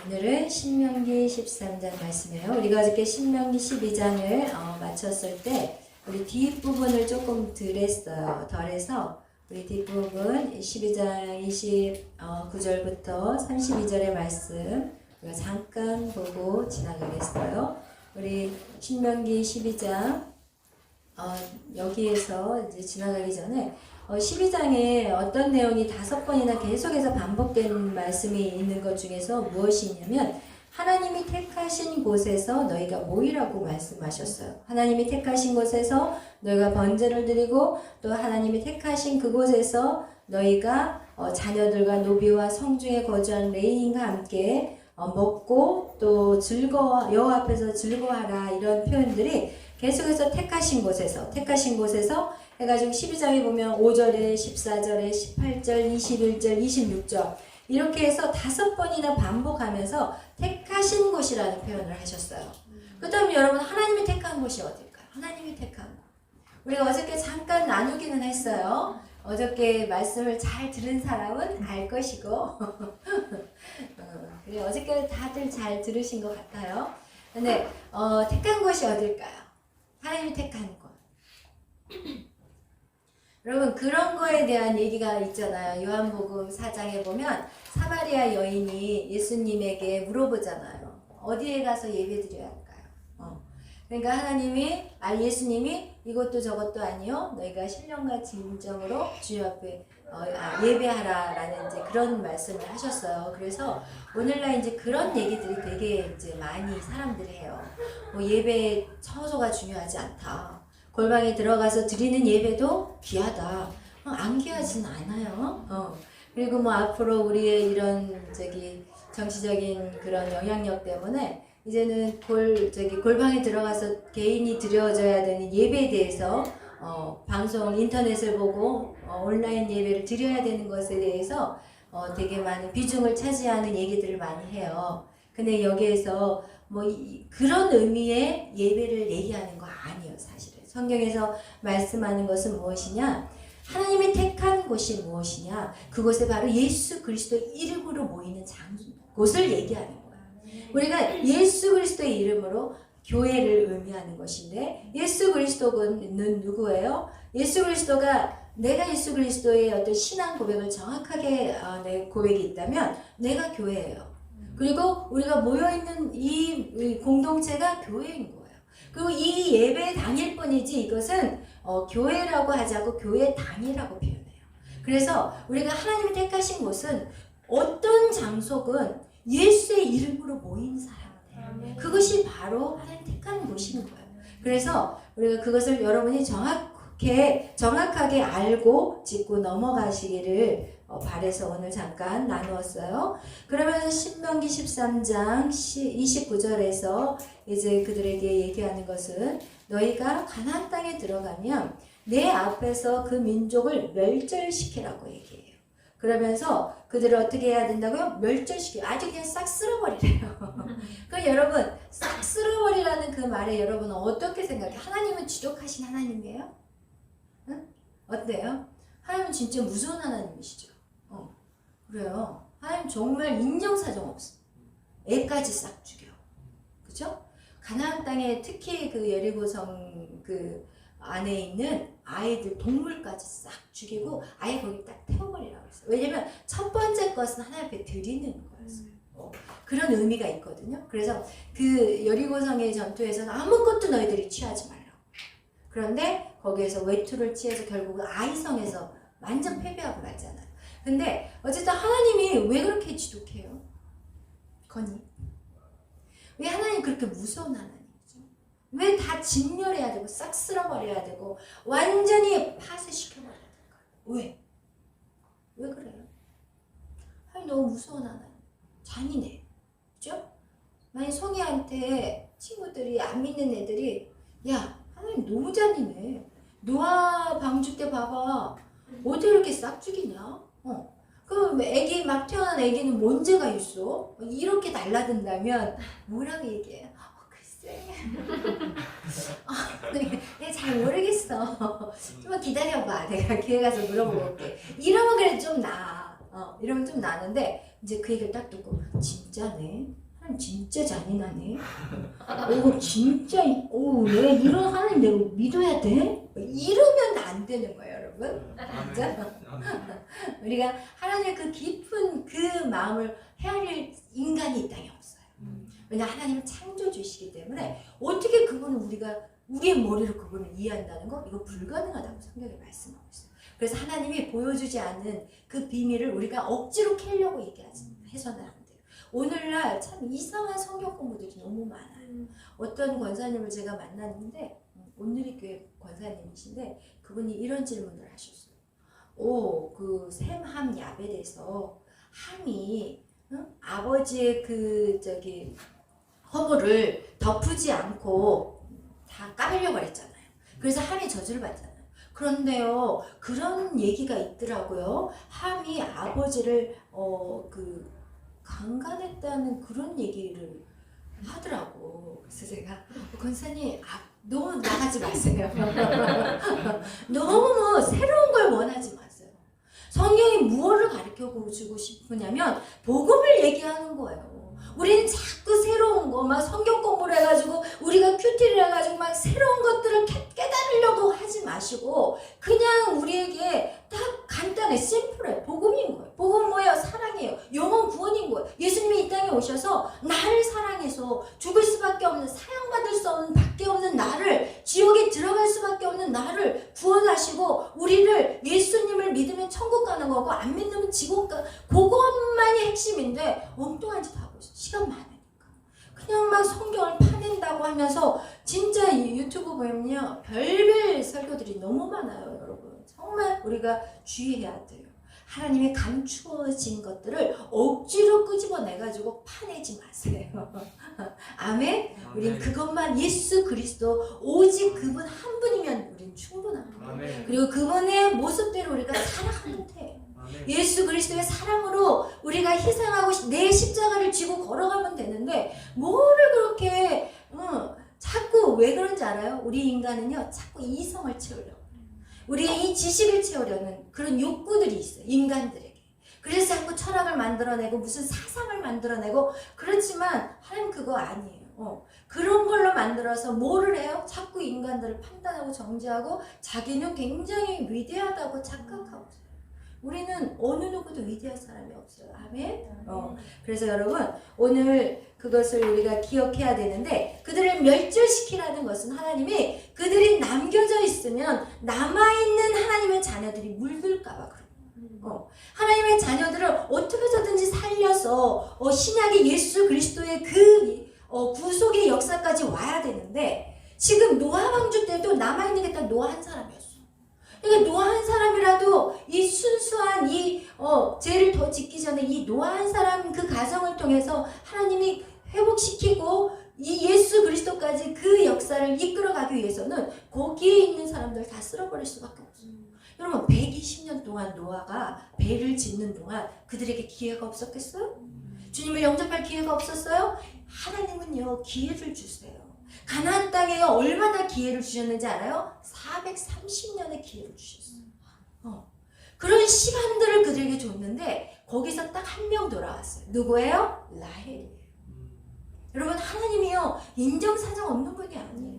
오늘은 신명기 13장 말씀이에요. 우리가 어저께 신명기 12장을 마쳤을 때 우리 뒷부분을 조금 덜해서 우리 뒷부분 12장 29절부터 32절의 말씀 우리가 잠깐 보고 지나가겠어요. 우리 신명기 12장 여기에서 이제 지나가기 전에 12장에 어떤 내용이 5번이나 계속해서 반복되는 말씀이 있는 것 중에서 무엇이 있냐면 하나님이 택하신 곳에서 너희가 모이라고 말씀하셨어요. 하나님이 택하신 곳에서 너희가 번제를 드리고 또 하나님이 택하신 그곳에서 너희가 자녀들과 노비와 성중에 거주한 레인과 함께 먹고 또 여호와 앞에서 즐거워하라, 이런 표현들이 계속해서 택하신 곳에서 해가지고 12장에 보면 5절에 14절에 18절 21절 26절 이렇게 해서 5번이나 반복하면서 택하신 곳이라는 표현을 하셨어요. 그 다음에 여러분, 하나님이 택한 곳이 어딜까요? 하나님이 택한 곳, 우리가 어저께 잠깐 나누기는 했어요. 어저께 말씀을 잘 들은 사람은 알 것이고 그래, 어저께 다들 잘 들으신 것 같아요. 근데 택한 곳이 어딜까요? 하나님이 택한 곳. 여러분, 그런 거에 대한 얘기가 있잖아요. 요한복음 4장에 보면 사마리아 여인이 예수님에게 물어보잖아요. 어디에 가서 예배드려야 할까요? 그러니까 예수님이 이것도 저것도 아니요, 너희가 신령과 진정으로 주님 앞에 예배하라라는 이제 그런 말씀을 하셨어요. 그래서 오늘날 이제 그런 얘기들이 되게 이제 많이 사람들이 해요. 예배 처소가 중요하지 않다. 골방에 들어가서 드리는 예배도 귀하다. 안 귀하진 않아요. 그리고 앞으로 우리의 이런 정치적인 그런 영향력 때문에 이제는 골방에 들어가서 개인이 드려져야 되는 예배에 대해서 방송, 인터넷을 보고 온라인 예배를 드려야 되는 것에 대해서 되게 많은 비중을 차지하는 얘기들을 많이 해요. 근데 여기에서 그런 의미의 예배를 얘기하는 거 아니에요, 사실은. 성경에서 말씀하는 것은 무엇이냐? 하나님이 택한 곳이 무엇이냐? 그곳에 바로 예수 그리스도의 이름으로 모이는 곳을 얘기하는 거예요. 우리가 예수 그리스도의 이름으로 교회를 의미하는 것인데, 예수 그리스도는 누구예요? 예수 그리스도가, 내가 예수 그리스도의 어떤 신앙 고백을 정확하게 내 고백이 있다면 내가 교회예요. 그리고 우리가 모여있는 이 공동체가 교회인 거예요. 그리고 이 예배 당일 뿐이지 이것은 교회라고 하지 않고 교회 당이라고 표현해요. 그래서 우리가 하나님이 택하신 곳은 어떤 장소건 예수의 이름으로 모인 사람들, 그것이 바로 하나님 택한 곳인 거예요. 그래서 우리가 그것을 여러분이 정확하게 알고 짚고 넘어가시기를 바래서 오늘 잠깐 나누었어요. 그러면서 신명기 13장 29절에서 이제 그들에게 얘기하는 것은, 너희가 가나안 땅에 들어가면 내 앞에서 그 민족을 멸절시키라고 얘기해요. 그러면서 그들을 어떻게 해야 된다고요? 멸절시키고 아주 그냥 싹 쓸어버리래요. 그럼 여러분, 싹 쓸어버리라는 그 말에 여러분은 어떻게 생각해요? 하나님은 지독하신 하나님이에요? 응? 어때요? 하나님은 진짜 무서운 하나님이시죠. 그래요. 하나님 정말 인정사정 없어. 애까지 싹 죽여. 그죠? 가나안 땅에 특히 그 여리고성 그 안에 있는 아이들, 동물까지 싹 죽이고 아예 거기 딱 태워버리라고 했어요. 왜냐면 첫 번째 것은 하나님 앞에 드리는 거였어요. 그런 의미가 있거든요. 그래서 그 여리고성의 전투에서는 아무것도 너희들이 취하지 말라고. 그런데 거기에서 외투를 취해서 결국은 아이성에서 완전 패배하고 말잖아요. 근데 어쨌든 하나님이 왜 그렇게 지독해요? 건이? 왜 하나님 그렇게 무서운 하나님이죠? 왜 다 진멸해야 되고 싹 쓸어버려야 되고 완전히 파쇄시켜버려야 될까요? 왜? 왜 그래요? 하나님 너무 무서운 하나님. 잔인해. 그죠? 만약 성희한테 친구들이, 안 믿는 애들이, 야, 하나님 너무 잔인해. 노아 방주 때 봐봐. 어떻게 이렇게 싹 죽이냐? 그럼 애기, 막 태어난 애기는 문제가 있어? 이렇게 달라든다면 뭐라고 얘기해요? 글쎄. 내가 잘 모르겠어. 좀만 기다려봐. 내가 기회 가서 물어볼게. 이러면 그래 좀 나아. 이러면 좀 나는데 이제 그 얘기를 딱 듣고 진짜네. 하나님 진짜 잔인하네. 오 진짜 내가 이런 하나님 내가 믿어야 돼? 이러면 안 되는 거예요, 여러분. 맞죠? 우리가 하나님의 그 깊은 그 마음을 헤아릴 인간이 이 땅에 없어요. 왜냐 하나님은 창조주시기 때문에 어떻게 그분은 우리의 머리로 그분을 이해한다는 거 이거 불가능하다고 성경에 말씀하고 있어요. 그래서 하나님이 보여주지 않는 그 비밀을 우리가 억지로 캐려고 해서는 안 돼요. 오늘날 참 이상한 성경 공부들이 너무 많아요. 어떤 권사님을 제가 만났는데 온누리교회 권사님이신데 그분이 이런 질문을 하셨어요. 그 샘함 야벳에서 함이 아버지의 허물을 덮지 않고 다 까발려 버렸잖아요. 그래서 함이 저주를 받잖아요. 그런데요, 그런 얘기가 있더라고요. 함이 아버지를 강간했다는 그런 얘기를 하더라고. 그래서 제가 권사님 너무 나가지 마세요. 너무 새로운 걸 원하지 마세요. 성경이 무엇을 가르쳐 주고 싶으냐면 복음을 얘기하는 거예요. 우리는 자꾸 새로운 거, 막 성경 공부를 해가지고 우리가 큐티를 해가지고 막 새로운 것들을 깨달으려고 하지 마시고 그냥 우리에게 딱 간단해, 심플해. 복음인 거예요. 복음 뭐예요? 사랑이에요. 영혼 구원인 거예요. 예수님이 이 땅에 오셔서 나를 사랑해서 죽을 수밖에 없는, 사형받을 수 없는, 밖에 없는 나를, 지옥에 들어갈 수밖에 없는 나를 구원하시고 우리를 예수님을 믿으면 천국 가는 거고 안 믿으면 지옥 가. 그것만이 핵심인데 엉뚱한 짓 하고 있어요. 시간 많으니까. 그냥 막 성경을 파낸다고 하면서 진짜 유튜브 보면요. 별별 설교들이 너무 많아요, 여러분. 정말 우리가 주의해야 돼요. 하나님의 감추어진 것들을 억지로 끄집어내가지고 파내지 마세요. 아멘? 우린 그것만 예수 그리스도 오직 그분 한 분이면 우린 충분합니다. 아멘. 그리고 그분의 모습대로 우리가 살아가면 돼. 예수 그리스도의 사랑으로 우리가 희생하고 내 십자가를 지고 걸어가면 되는데 뭐를 그렇게 자꾸 왜 그런지 알아요? 우리 인간은요 자꾸 이성을 채우려고 우리의 이 지식을 채우려는 그런 욕구들이 있어요. 인간들에게. 그래서 자꾸 철학을 만들어내고 무슨 사상을 만들어내고 그렇지만 하나님 그거 아니에요. 그런 걸로 만들어서 뭐를 해요? 자꾸 인간들을 판단하고 정죄하고 자기는 굉장히 위대하다고 착각하고 있어요. 우리는 어느 누구도 위대한 사람이 없어요. 아멘? 그래서 여러분 오늘 그것을 우리가 기억해야 되는데 그들을 멸절시키라는 것은 하나님이 그들이 남겨져 있으면 남아있는 하나님의 자녀들이 물들까봐 그래요. 하나님의 자녀들을 어떻게 해서든지 살려서 신약의 예수 그리스도의 그 구속의 역사까지 와야 되는데 지금 노아 왕조 때도 남아있는 게 딱 노아 한 사람이었어요. 그러니까 노아 한 사람이라도 이 순수한 죄를 더 짓기 전에 이 노아 한 사람 그 가정을 통해서 하나님이 회복시키고 이 예수 그리스도까지 그 역사를 이끌어가기 위해서는 거기에 있는 사람들 다 쓸어버릴 수밖에 없어요. 여러분 120년 동안 노아가 배를 짓는 동안 그들에게 기회가 없었겠어요? 주님을 영접할 기회가 없었어요? 하나님은요 기회를 주세요. 가나안 땅에 얼마나 기회를 주셨는지 알아요? 430년의 기회를 주셨어요. 그런 시간들을 그들에게 줬는데 거기서 딱 한 명 돌아왔어요. 누구예요? 라헬이에요. 여러분 하나님이요 인정사정 없는 분이 아니에요.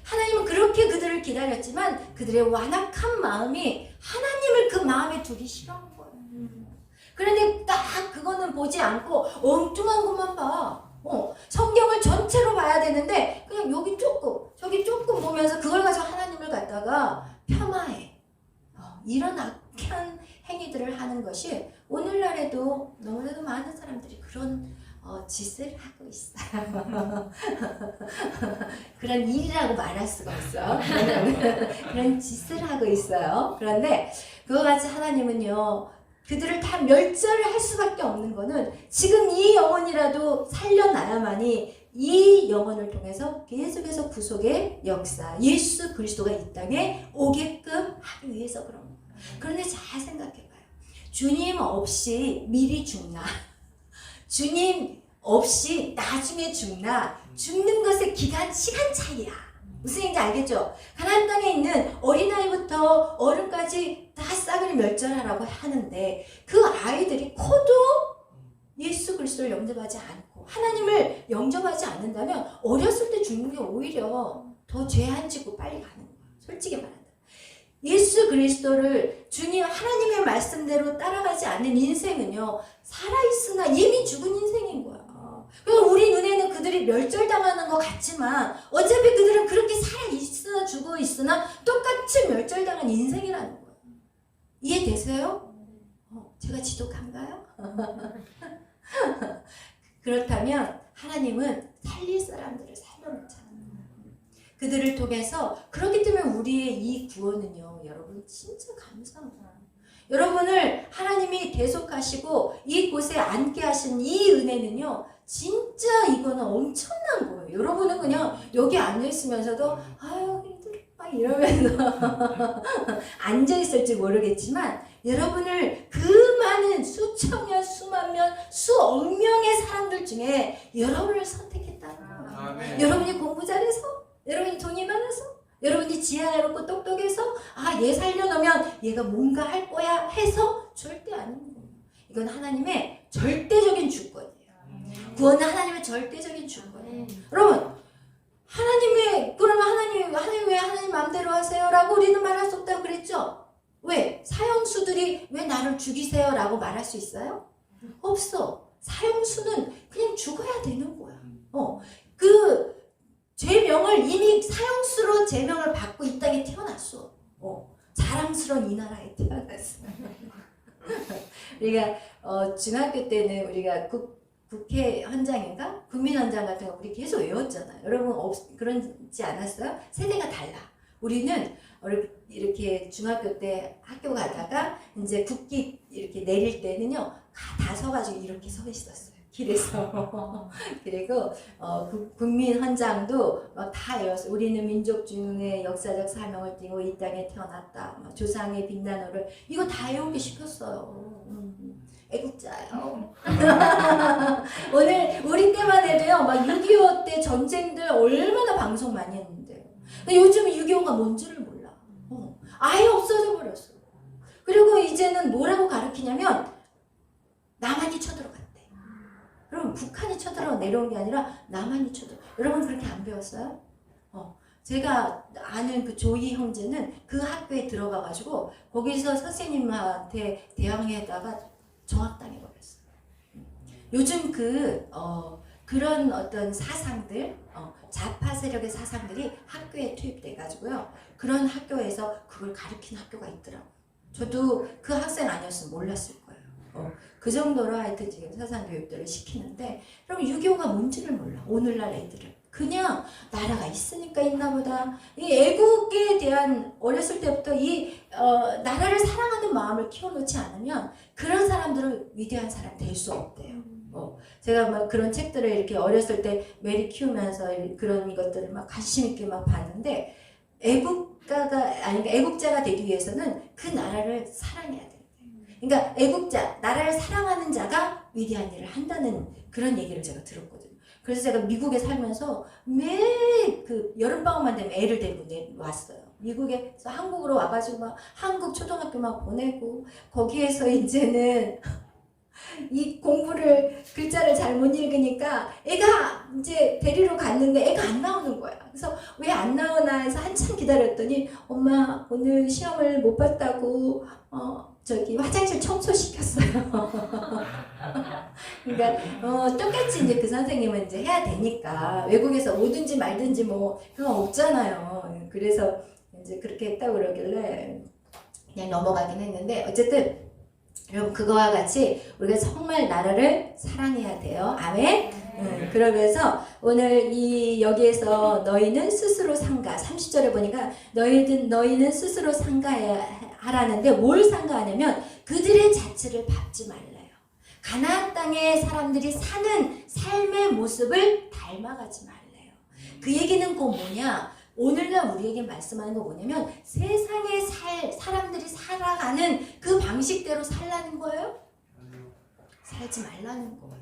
하나님은 그렇게 그들을 기다렸지만 그들의 완악한 마음이 하나님을 그 마음에 두기 싫어한 거예요. 그런데 딱 그거는 보지 않고 엉뚱한 것만 봐. 성경을 전체로 봐야 되는데 그냥 여기 조금 저기 조금 보면서 그걸 가지고 하나님을 갖다가 폄하해. 이런 악한 행위들을 하는 것이 오늘날에도 너무나도 많은 사람들이 그런 짓을 하고 있어요. 그런 일이라고 말할 수가 없어. 그런 짓을 하고 있어요. 그런데 그와 같이 하나님은요 그들을 다 멸절할 수밖에 없는 거는 지금 이 영혼이라도 살려놔야만이 이 영혼을 통해서 계속해서 구속의 역사 예수 그리스도가 이 땅에 오게끔 하기 위해서 그런 거예요. 그런데 잘 생각해봐요. 주님 없이 미리 죽나 주님 없이 나중에 죽나 죽는 것의 시간 차이야. 무슨 얘기인지 알겠죠? 가나안 땅에 있는 어린아이부터 어른까지 다 싸그리 멸절하라고 하는데 그 아이들이 커도 예수 그리스도를 영접하지 않고 하나님을 영접하지 않는다면 어렸을 때 죽는 게 오히려 더 죄 안 짓고 빨리 가는 거예요. 솔직히 말한다. 예수 그리스도를 주님 하나님의 말씀대로 따라가지 않는 인생은요. 살아있으나 이미 죽은 인생인 거야. 그러니까 우리 눈에는 그들이 멸절당하는 것 같지만 어차피 그들은 그렇게 살아있으나 죽어 있으나 똑같이 멸절당한 인생이라는 거예요. 이해되세요? 제가 지독한가요? 그렇다면 하나님은 살릴 사람들을 살려놓잖아요. 그들을 통해서 그렇기 때문에 우리의 이 구원은요. 여러분 진짜 감사합니다. 여러분을 하나님이 대속하시고 이곳에 앉게 하신 이 은혜는요. 진짜 이거는 엄청난 거예요. 여러분은 그냥 여기 앉아있으면서도 아유 힘들어 막 이러면서 앉아있을지 모르겠지만 여러분을 그 많은 수천 명, 수만 명, 수억 명의 사람들 중에 여러분을 선택했다는 거예요. 아멘. 여러분이 공부 잘해서, 여러분이 돈이 많아서, 여러분이 지혜롭고 똑똑해서 얘 살려놓으면 얘가 뭔가 할 거야 해서 절대 아닙니다. 이건 하나님의 절대적인 주권이에요. 구원은 하나님의 절대적인 주권이에요. 여러분 그러면 하나님 왜 하나님 마음대로 하세요? 라고 우리는 말할 수 없다고 그랬죠? 왜? 사형수들이 왜 나를 죽이세요? 라고 말할 수 있어요? 없어. 사형수는 그냥 죽어야 되는 거야. 그 죄명을 이미 사형수로 제명을 받고 이 땅에 태어났어. 자랑스러운 이 나라에 태어났어. 우리가 중학교 때는 우리가 국회 현장인가? 국민 현장 같은 거 우리 계속 외웠잖아요. 여러분 그런지 않았어요? 세대가 달라. 우리는 이렇게 중학교 때 학교 가다가 이제 국기 이렇게 내릴 때는요. 다 서가지고 이렇게 서 있었어요. 길에서. 그리고 국민 헌장도 막 다 외웠어요. 우리는 민족 중에 역사적 사명을 띠고 이 땅에 태어났다. 조상의 빛나노를 이거 다 외우게 시켰어요. 애국자요. 오늘 우리 때만 해도요. 막 6.25 때 전쟁들 얼마나 방송 많이 했는데요. 근데 요즘 6.25가 뭔지를 몰라. 아예 없어져 버렸어. 그리고 이제는 뭐라고 가르치냐면 남한이 쳐들어갔대. 그럼 북한이 쳐들어 내려온 게 아니라 남한이 쳐들어. 여러분 그렇게 안 배웠어요? 제가 아는 그 조이 형제는 그 학교에 들어가가지고 거기서 선생님한테 대항해다가 정학당해 버렸어요. 요즘 그런 어떤 사상들, 좌파 세력의 사상들이 학교에 투입돼가지고요. 그런 학교에서 그걸 가르치는 학교가 있더라고요. 저도 그 학생 아니었으면 몰랐을 거예요. 그 정도로 하여튼 지금 사상 교육들을 시키는데, 그럼 6.25가 뭔지를 몰라. 오늘날 애들은. 그냥 나라가 있으니까 있나 보다. 이 애국에 대한 어렸을 때부터 이 나라를 사랑하는 마음을 키워놓지 않으면 그런 사람들은 위대한 사람 될 수 없대요. 제가 막 그런 책들을 이렇게 어렸을 때 매리 키우면서 그런 것들을 막 관심 있게 막 봤는데 애국자가 되기 위해서는 그 나라를 사랑해야 돼요. 그러니까 애국자, 나라를 사랑하는 자가 위대한 일을 한다는 그런 얘기를 제가 들었거든요. 그래서 제가 미국에 살면서 매일 그 여름방학만 되면 애를 데리고 왔어요. 미국에서 한국으로 와가지고 막 한국 초등학교 막 보내고 거기에서 이제는 이 글자를 잘 못 읽으니까 애가 이제 데리러 갔는데 애가 안 나오는 거야. 그래서 왜 안 나오나 해서 한참 기다렸더니 엄마 오늘 시험을 못 봤다고 화장실 청소시켰어요. 그러니까 똑같이 이제 그 선생님은 이제 해야 되니까 외국에서 오든지 말든지 뭐 그건 없잖아요. 그래서 이제 그렇게 했다고 그러길래 그냥 넘어가긴 했는데 어쨌든 여러분 그거와 같이 우리가 정말 나라를 사랑해야 돼요. 아멘. 그러면서 오늘 여기에서 너희는 스스로 상가 30절에 보니까 너희는 스스로 상가하라는데 뭘 상가하냐면 그들의 자취를 밟지 말래요. 가나안 땅의 사람들이 사는 삶의 모습을 닮아가지 말래요. 그 얘기는 곧 뭐냐? 오늘날 우리에게 말씀하는 거 뭐냐면 세상에 사람들이 살아가는 그 방식대로 살라는 거예요? 살지 말라는 거예요.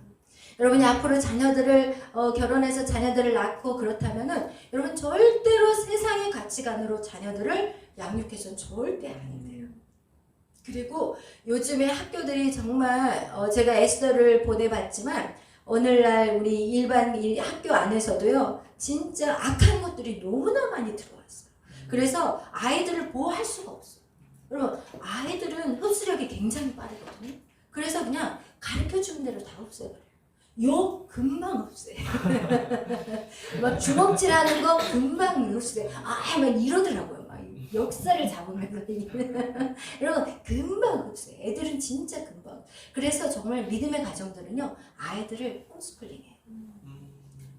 여러분이 앞으로 자녀들을 결혼해서 자녀들을 낳고 그렇다면은 여러분 절대로 세상의 가치관으로 자녀들을 양육해서는 절대 안 돼요. 그리고 요즘에 학교들이 정말 제가 에스더를 보내봤지만 오늘날 우리 일반 학교 안에서도요 진짜 악한 것들이 너무나 많이 들어왔어요. 그래서 아이들을 보호할 수가 없어요. 여러분 아이들은 흡수력이 굉장히 빠르거든요. 그래서 그냥 가르쳐주는 대로 다 없애버려요. 욕 금방 없애요. 막 주먹질하는 거 금방 없애요. 막 이러더라고요. 막 역사를 잡으면서 여러분 금방 없애요. 애들은 진짜 금방. 그래서 정말 믿음의 가정들은요 아이들을 홈스쿨링해요.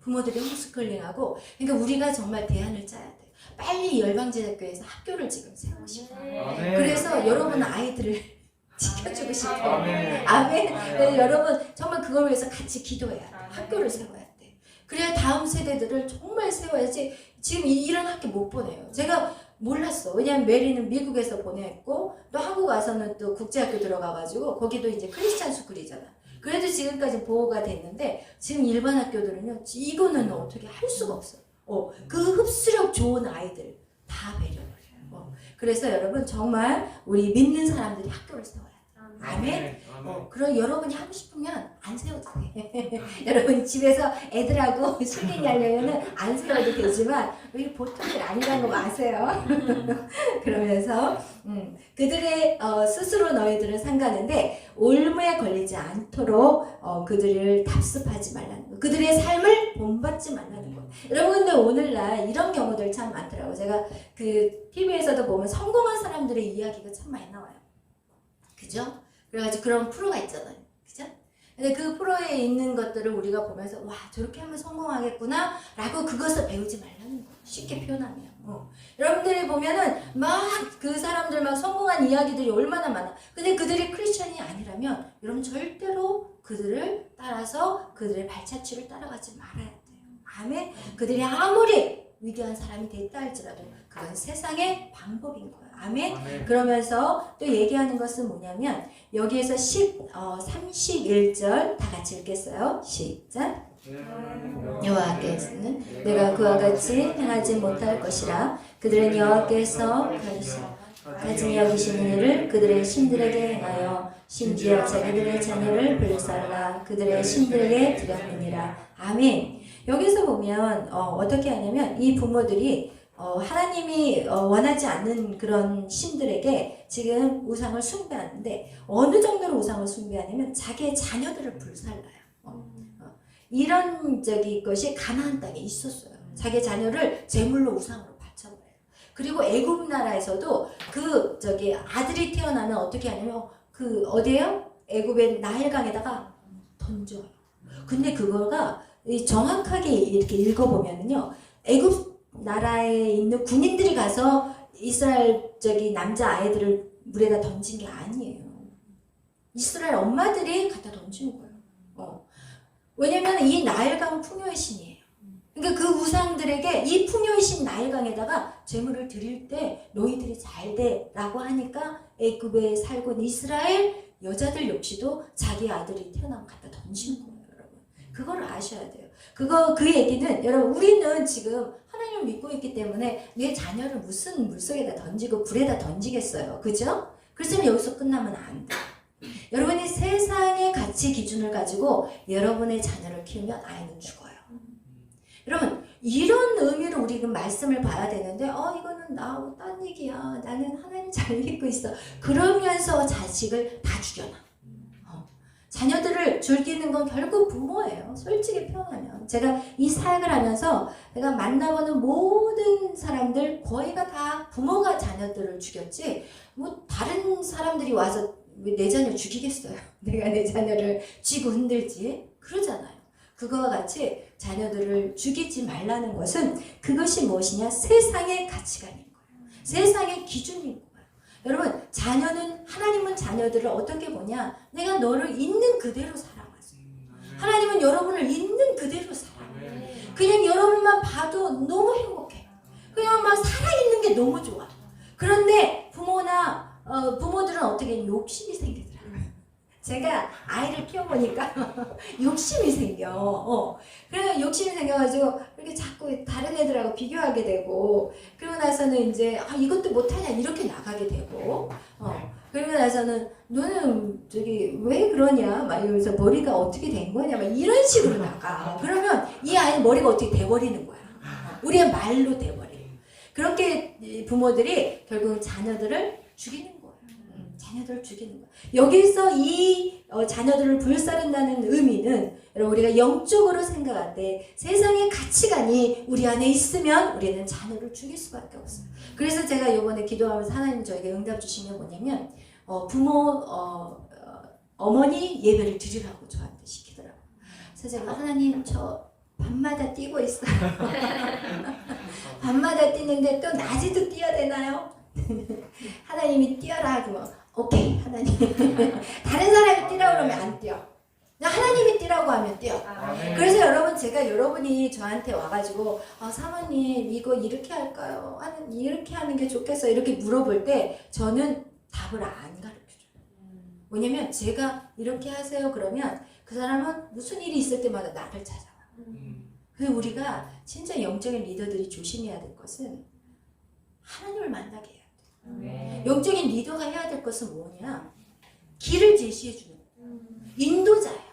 부모들이 홈스쿨링하고 그러니까 우리가 정말 대안을 짜야 돼요. 빨리 열방제자교회에서 학교를 지금 세우고 싶어요. 그래서 여러분 아이들을 지켜주고 싶어요. 아멘. 네, 여러분 정말 그걸 위해서 같이 기도해야 돼. 학교를 세워야 돼. 그래야 다음 세대들을 정말 세워야지. 지금 이런 학교 못 보내요. 제가 몰랐어. 왜냐면 메리는 미국에서 보냈고 또 한국 와서는 또 국제학교 들어가가지고 거기도 이제 크리스찬 스쿨이잖아. 그래도 지금까지 보호가 됐는데 지금 일반 학교들은요 이거는 어떻게 할 수가 없어요. 그 흡수력 좋은 아이들 다 배려버려요. 그래서 여러분 정말 우리 믿는 사람들이 학교를 세워야 돼요. 아멘. 그럼 여러분이 하고 싶으면 안 세워도 돼. 여러분 집에서 애들하고 술갱이 하려면은 안 세워도 되지만 우리 보통 일 아니라는 거 마세요. 그러면서 그들의 스스로 너희들을 상가는데 올무에 걸리지 않도록 그들을 답습하지 말라는 거. 그들의 삶을 본받지 말라는 거. 여러분 근데 오늘날 이런 경우들 참 많더라고요. 제가 그 TV에서도 보면 성공한 사람들의 이야기가 참 많이 나와요. 그죠? 그래가지고 그런 프로가 있잖아요. 그죠? 근데 그 프로에 있는 것들을 우리가 보면서 와 저렇게 하면 성공하겠구나 라고 그것을 배우지 말라는 거예요. 쉽게 표현하면. 여러분들이 보면은 막 그 사람들 막 성공한 이야기들이 얼마나 많아. 근데 그들이 크리스천이 아니라면 여러분 절대로 그들을 따라서 그들의 발자취를 따라가지 말아야 돼요. 아멘. 그들이 아무리 위대한 사람이 됐다 할지라도 그건 세상의 방법인 거예요. 아멘. 아멘. 그러면서 또 얘기하는 것은 뭐냐면 여기에서 31절 다 같이 읽겠어요. 시작. 여호와께서는 내가 그와 같이 행하지 못할 것이라 그들은 여호와께서 가증히 여기시는 일을 그들의 신들에게 행하여 심지어 자기들의 자녀를 불살라 그들의 신들에게 드렸느니라. 아멘. 여기서 보면 어떻게 하냐면 이 부모들이 하나님이 원하지 않는 그런 신들에게 지금 우상을 숭배하는데 어느 정도로 우상을 숭배하냐면 자기의 자녀들을 불살라요. 이런 것이 가나안 땅에 있었어요. 자기 자녀를 제물로 우상으로 바쳐버려요. 그리고 애굽 나라에서도 아들이 태어나면 어떻게 하냐면 어디에요? 애굽의 나일강에다가 던져요. 근데 그거가 정확하게 이렇게 읽어보면요, 애굽 나라에 있는 군인들이 가서 이스라엘 남자 아이들을 물에다 던진 게 아니에요. 이스라엘 엄마들이 갖다 던지는 거예요. 왜냐면 이 나일강 풍요의 신이에요. 그러니까 그 우상들에게 이 풍요의 신 나일강에다가 제물을 드릴 때 너희들이 잘 돼라고 하니까 애굽에 살고 있는 이스라엘 여자들 역시도 자기 아들이 태어나면 갖다 던지는 거예요. 여러분 그거를 아셔야 돼요. 그 얘기는 여러분 우리는 지금 하나님을 믿고 있기 때문에 내 자녀를 무슨 물속에다 던지고 불에다 던지겠어요. 그죠? 그렇지만 여기서 끝나면 안 돼요. 여러분이 세상의 가치 기준을 가지고 여러분의 자녀를 키우면 아이는 죽어요. 여러분 이런 의미로 우리 그 말씀을 봐야 되는데 이거는 나하고 딴 얘기야. 나는 하나님 잘 믿고 있어. 그러면서 자식을 다 죽여놔. 자녀들을 죽이는 건 결국 부모예요. 솔직히 표현하면. 제가 이 사역을 하면서 내가 만나보는 모든 사람들 거의가 다 부모가 자녀들을 죽였지 뭐 다른 사람들이 와서 왜 내 자녀 죽이겠어요. 내가 내 자녀를 쥐고 흔들지. 그러잖아요. 그거와 같이 자녀들을 죽이지 말라는 것은 그것이 무엇이냐? 세상의 가치관인 거예요. 세상의 기준인 거예요. 여러분 자녀는 하나님은 자녀들을 어떻게 보냐? 내가 너를 있는 그대로 사랑하세요. 하나님은 여러분을 있는 그대로 사랑해요. 그냥 여러분만 봐도 너무 행복해. 그냥 막 살아있는 게 너무 좋아. 그런데 부모들은 어떻게 욕심이 생기더라고요. 제가 아이를 키워보니까 욕심이 생겨. 그래서 욕심이 생겨가지고 이렇게 자꾸 다른 애들하고 비교하게 되고, 그러고 나서는 이제 이것도 못하냐 이렇게 나가게 되고, 그러고 나서는 너는 저기 왜 그러냐 막 이러면서 머리가 어떻게 된 거냐 막 이런 식으로 나가. 그러면 이 아이는 머리가 어떻게 돼버리는 거야. 우리의 말로 돼버려. 그렇게 부모들이 결국 자녀들을 죽이는 거예요. 자녀들을 죽이는 거예요. 여기서 이 자녀들을 불사른다는 의미는 여러분 우리가 영적으로 생각할 때 세상의 가치관이 우리 안에 있으면 우리는 자녀를 죽일 수밖에 없어요. 그래서 제가 이번에 기도하면서 하나님 저에게 응답 주신 게 뭐냐면 부모 어머니 예배를 드리라고 저한테 시키더라고요. 그래서 제가 하나님 저 밤마다 뛰고 있어요. 밤마다 뛰는데 또 낮에도 뛰어야 되나요? 하나님이 뛰어라 하고 오케이 하나님. 다른 사람이 뛰라고 그러면 안 뛰어. 하나님이 뛰라고 하면 뛰어. 그래서 여러분 제가 여러분이 저한테 와가지고 사모님 이거 이렇게 할까요? 이렇게 하는 게 좋겠어 이렇게 물어볼 때 저는 답을 안 가르쳐줘요. 왜냐면 제가 이렇게 하세요 그러면 그 사람은 무슨 일이 있을 때마다 나를 찾아와요. 그래서 우리가 진짜 영적인 리더들이 조심해야 될 것은 하나님을 만나게 해야 돼요. 영적인 리더가 해야 될 것은 뭐냐? 길을 제시해 주는 거예요. 인도자야.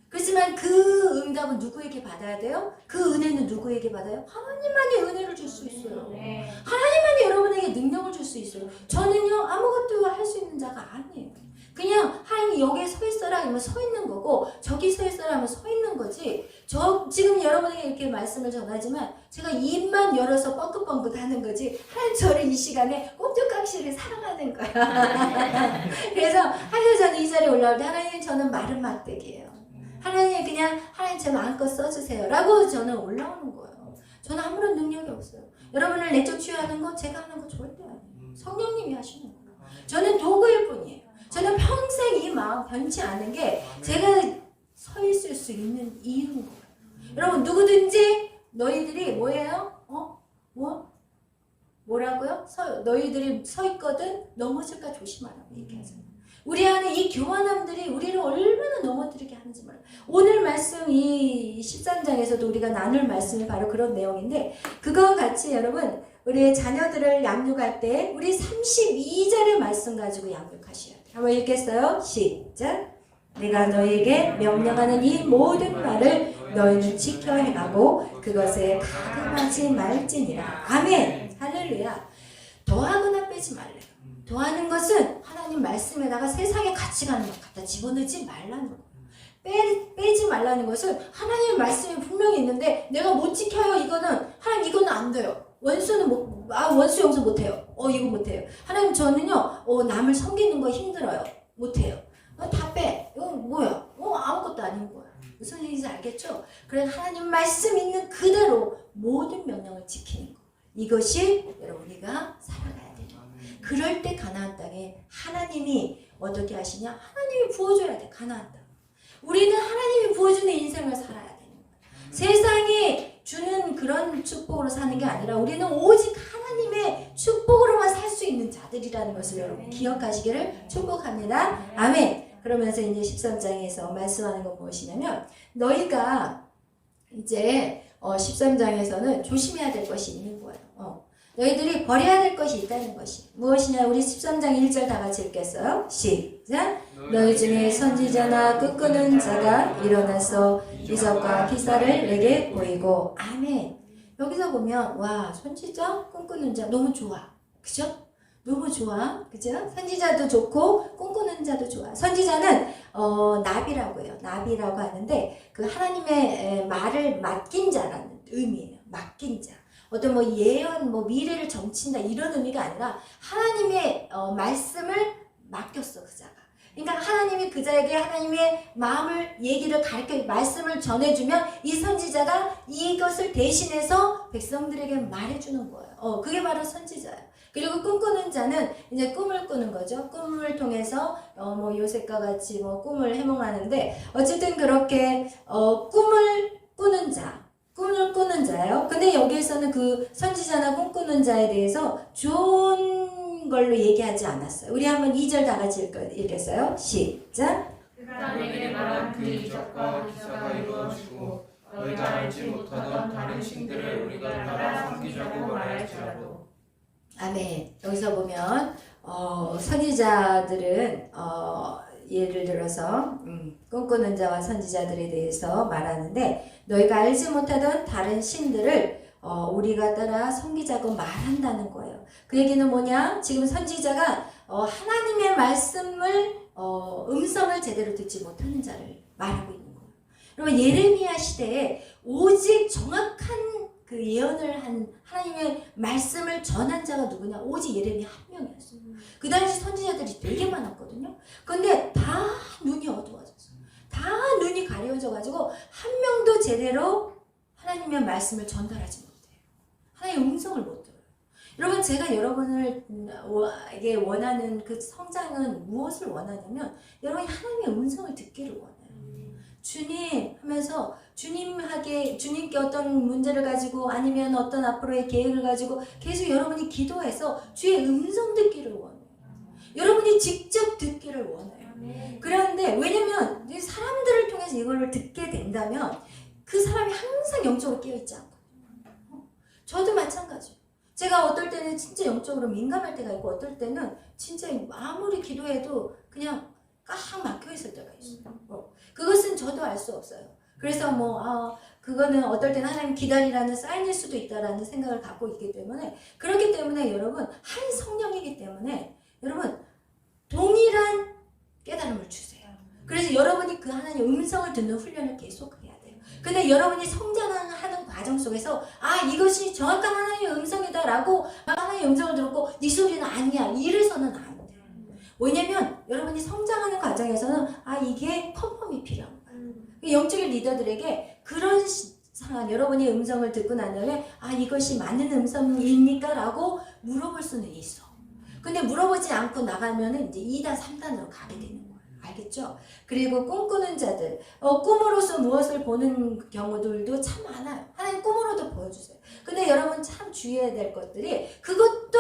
그렇지만 그 응답은 누구에게 받아야 돼요? 그 은혜는 누구에게 받아요? 하나님만이 은혜를 줄 수 있어요. 하나님만이 여러분에게 능력을 줄 수 있어요. 저는요 아무것도 할 수 있는 자가 아니에요. 그냥 하나님이 여기에 서 있어라 하면 서 있는 거고 저기 서 있어라 하면 서 있는 거지. 저 지금 여러분에게 이렇게 말씀을 전하지만 제가 입만 열어서 뻥긋뻥긋 하는 거지 하나님 저를 이 시간에 꼼짝각시를 사랑하는 거야. 그래서 하나님 저는 이 자리에 올라올 때 하나님 저는 마른 막대기예요. 하나님 그냥 하나님 제 마음껏 써주세요 라고 저는 올라오는 거예요. 저는 아무런 능력이 없어요. 여러분을 내적 치유하는 거 제가 하는 거 절대 아니에요. 성령님이 하시는 거예요. 저는 도구일 뿐이에요. 저는 평생 이 마음 변치 않은 게 제가 서 있을 수 있는 이유인 거예요. 여러분 누구든지 너희들이 뭐예요? 뭐라고요? 너희들이 서 있거든 넘어질까 조심하라고 얘기하잖아요. 우리 안에 이 교만함들이 우리를 얼마나 넘어뜨리게 하는지 몰라요. 오늘 말씀 이 13장에서도 우리가 나눌 말씀이 바로 그런 내용인데 그거와 같이 여러분 우리의 자녀들을 양육할 때 우리 32절의 말씀 가지고 양육하셔야 돼요. 한번 읽겠어요? 시작! 내가 너에게 명령하는 이 모든 말을 너희는 지켜 행하고 그것에 가금하지 말지니라. 아멘! 할렐루야! 더하거나 빼지 말래요. 더하는 것은 하나님 말씀에다가 세상의 가치관을 갖다 집어넣지 말라는 거예요. 빼지 말라는 것은 하나님의 말씀이 분명히 있는데 내가 못 지켜요 이거는 하나님 이거는 안 돼요. 원수는 원수 용서 못해요. 이거 못해요. 하나님 저는요 남을 섬기는 거 힘들어요. 못해요. 다 빼. 이거 뭐야? 아무것도 아닌 거야. 무슨 얘기인지 알겠죠? 그래서 하나님 말씀 있는 그대로 모든 명령을 지키는 거. 이것이 여러분 우리가 살아가야 돼요. 그럴 때 가나안 땅에 하나님이 어떻게 하시냐? 하나님이 부어줘야 돼. 가나안 땅. 우리는 하나님이 부어주는 인생을 살아야 되는 거예요. 세상이 주는 그런 축복으로 사는 게 아니라 우리는 오직 하나님의 축복으로만 살 수 있는 자들이라는 것을 여러분 기억하시기를 축복합니다. 아멘. 그러면서 이제 13장에서 말씀하는 건 무엇이냐면 너희가 이제 13장에서는 조심해야 될 것이 있는 거예요. 너희들이 버려야 될 것이 있다는 것이 무엇이냐? 우리 13장 1절 다 같이 읽겠어요. 시작! 너희 중에 선지자나 꿈꾸는 자가 일어나서 이적과 기사를 내게 보이고 아멘. 여기서 보면 와 선지자 꿈꾸는 자 너무 좋아. 그죠? 너무 좋아. 그죠? 선지자도 좋고 꿈꾸는 자도 좋아. 선지자는 나비라고 해요. 나비라고 하는데 그 하나님의 말을 맡긴 자라는 의미예요. 맡긴 자. 어떤 예언, 미래를 점친다 이런 의미가 아니라 하나님의 말씀을 맡겼어 그 자가. 그러니까 하나님이 그 자에게 하나님의 마음을 얘기를 말씀을 전해주면 이 선지자가 이것을 대신해서 백성들에게 말해주는 거예요. 그게 바로 선지자예요. 그리고 꿈꾸는 자는 이제 꿈을 꾸는 거죠. 꿈을 통해서 요셉과 같이 꿈을 해몽하는데 어쨌든 그렇게 꿈을 꾸는 자. 꿈을 꾸는 자예요. 근데 여기에서는 그 선지자나 꿈꾸는 자에 대해서 좋은 걸로 얘기하지 않았어요. 우리 한번 2절 다 같이 읽겠어요. 시작! 그가 다 내게 말한 그 이적과 기사가 이루어지고 너희가 알지 못하던 다른 신들을 우리가 따라 섬기자고 말할지라도. 아멘. 여기서 보면 선지자들은 예를 들어서 꿈꾸는 자와 선지자들에 대해서 말하는데 너희가 알지 못하던 다른 신들을 우리가 따라 섬기자고 말한다는 거예요. 그 얘기는 뭐냐? 지금 선지자가 하나님의 말씀을 음성을 제대로 듣지 못하는 자를 말하고 있는 거예요. 여러분 예레미야 시대에 오직 정확한 그 예언을 한 하나님의 말씀을 전한 자가 누구냐? 오직 예레미야 한 명이었어요. 그 당시 선지자들이 되게 많았거든요. 근데 다 눈이 어두워졌어요. 다 눈이 가려져가지고 한 명도 제대로 하나님의 말씀을 전달하지 못해요. 하나님의 음성을 못 들어요. 여러분 제가 여러분에게 원하는 그 성장은 무엇을 원하냐면 여러분이 하나님의 음성을 듣기를 원해요. 주님 하면서 주님께 어떤 문제를 가지고 아니면 어떤 앞으로의 계획을 가지고 계속 여러분이 기도해서 주의 음성 듣기를 원해요. 여러분이 직접 듣기를 원해요. 그런데 왜냐면 사람들을 통해서 이걸 듣게 된다면 그 사람이 항상 영적으로 깨어있지 않거든요. 저도 마찬가지예요. 제가 어떨 때는 진짜 영적으로 민감할 때가 있고 어떨 때는 진짜 아무리 기도해도 그냥 꽉 막혀있을 때가 있어요. 그것은 저도 알 수 없어요. 그래서 그거는 어떨 때는 하나님 기다리라는 사인일 수도 있다라는 생각을 갖고 있기 때문에 그렇기 때문에 여러분 한 성령이기 때문에 여러분 동일한 깨달음을 주세요. 그래서 여러분이 그 하나님의 음성을 듣는 훈련을 계속 해야 돼요. 근데 여러분이 성장하는 과정 속에서 이것이 정확한 하나님의 음성이다라고 하나님의 음성을 들었고 네 소리는 아니야 이래서는 안 돼요. 왜냐면 여러분이 성장하는 과정에서는 이게 컨펌이 필요한 거예요. 영적인 리더들에게 그런 상황 여러분이 음성을 듣고 난 다음에 이것이 맞는 음성입니까? 라고 물어볼 수는 있어. 근데 물어보지 않고 나가면은 이제 2단, 3단으로 가게 되는 거예요. 알겠죠? 그리고 꿈꾸는 자들, 꿈으로서 무엇을 보는 경우들도 참 많아요. 하나님 꿈으로도 보여주세요. 근데 여러분 참 주의해야 될 것들이 그것도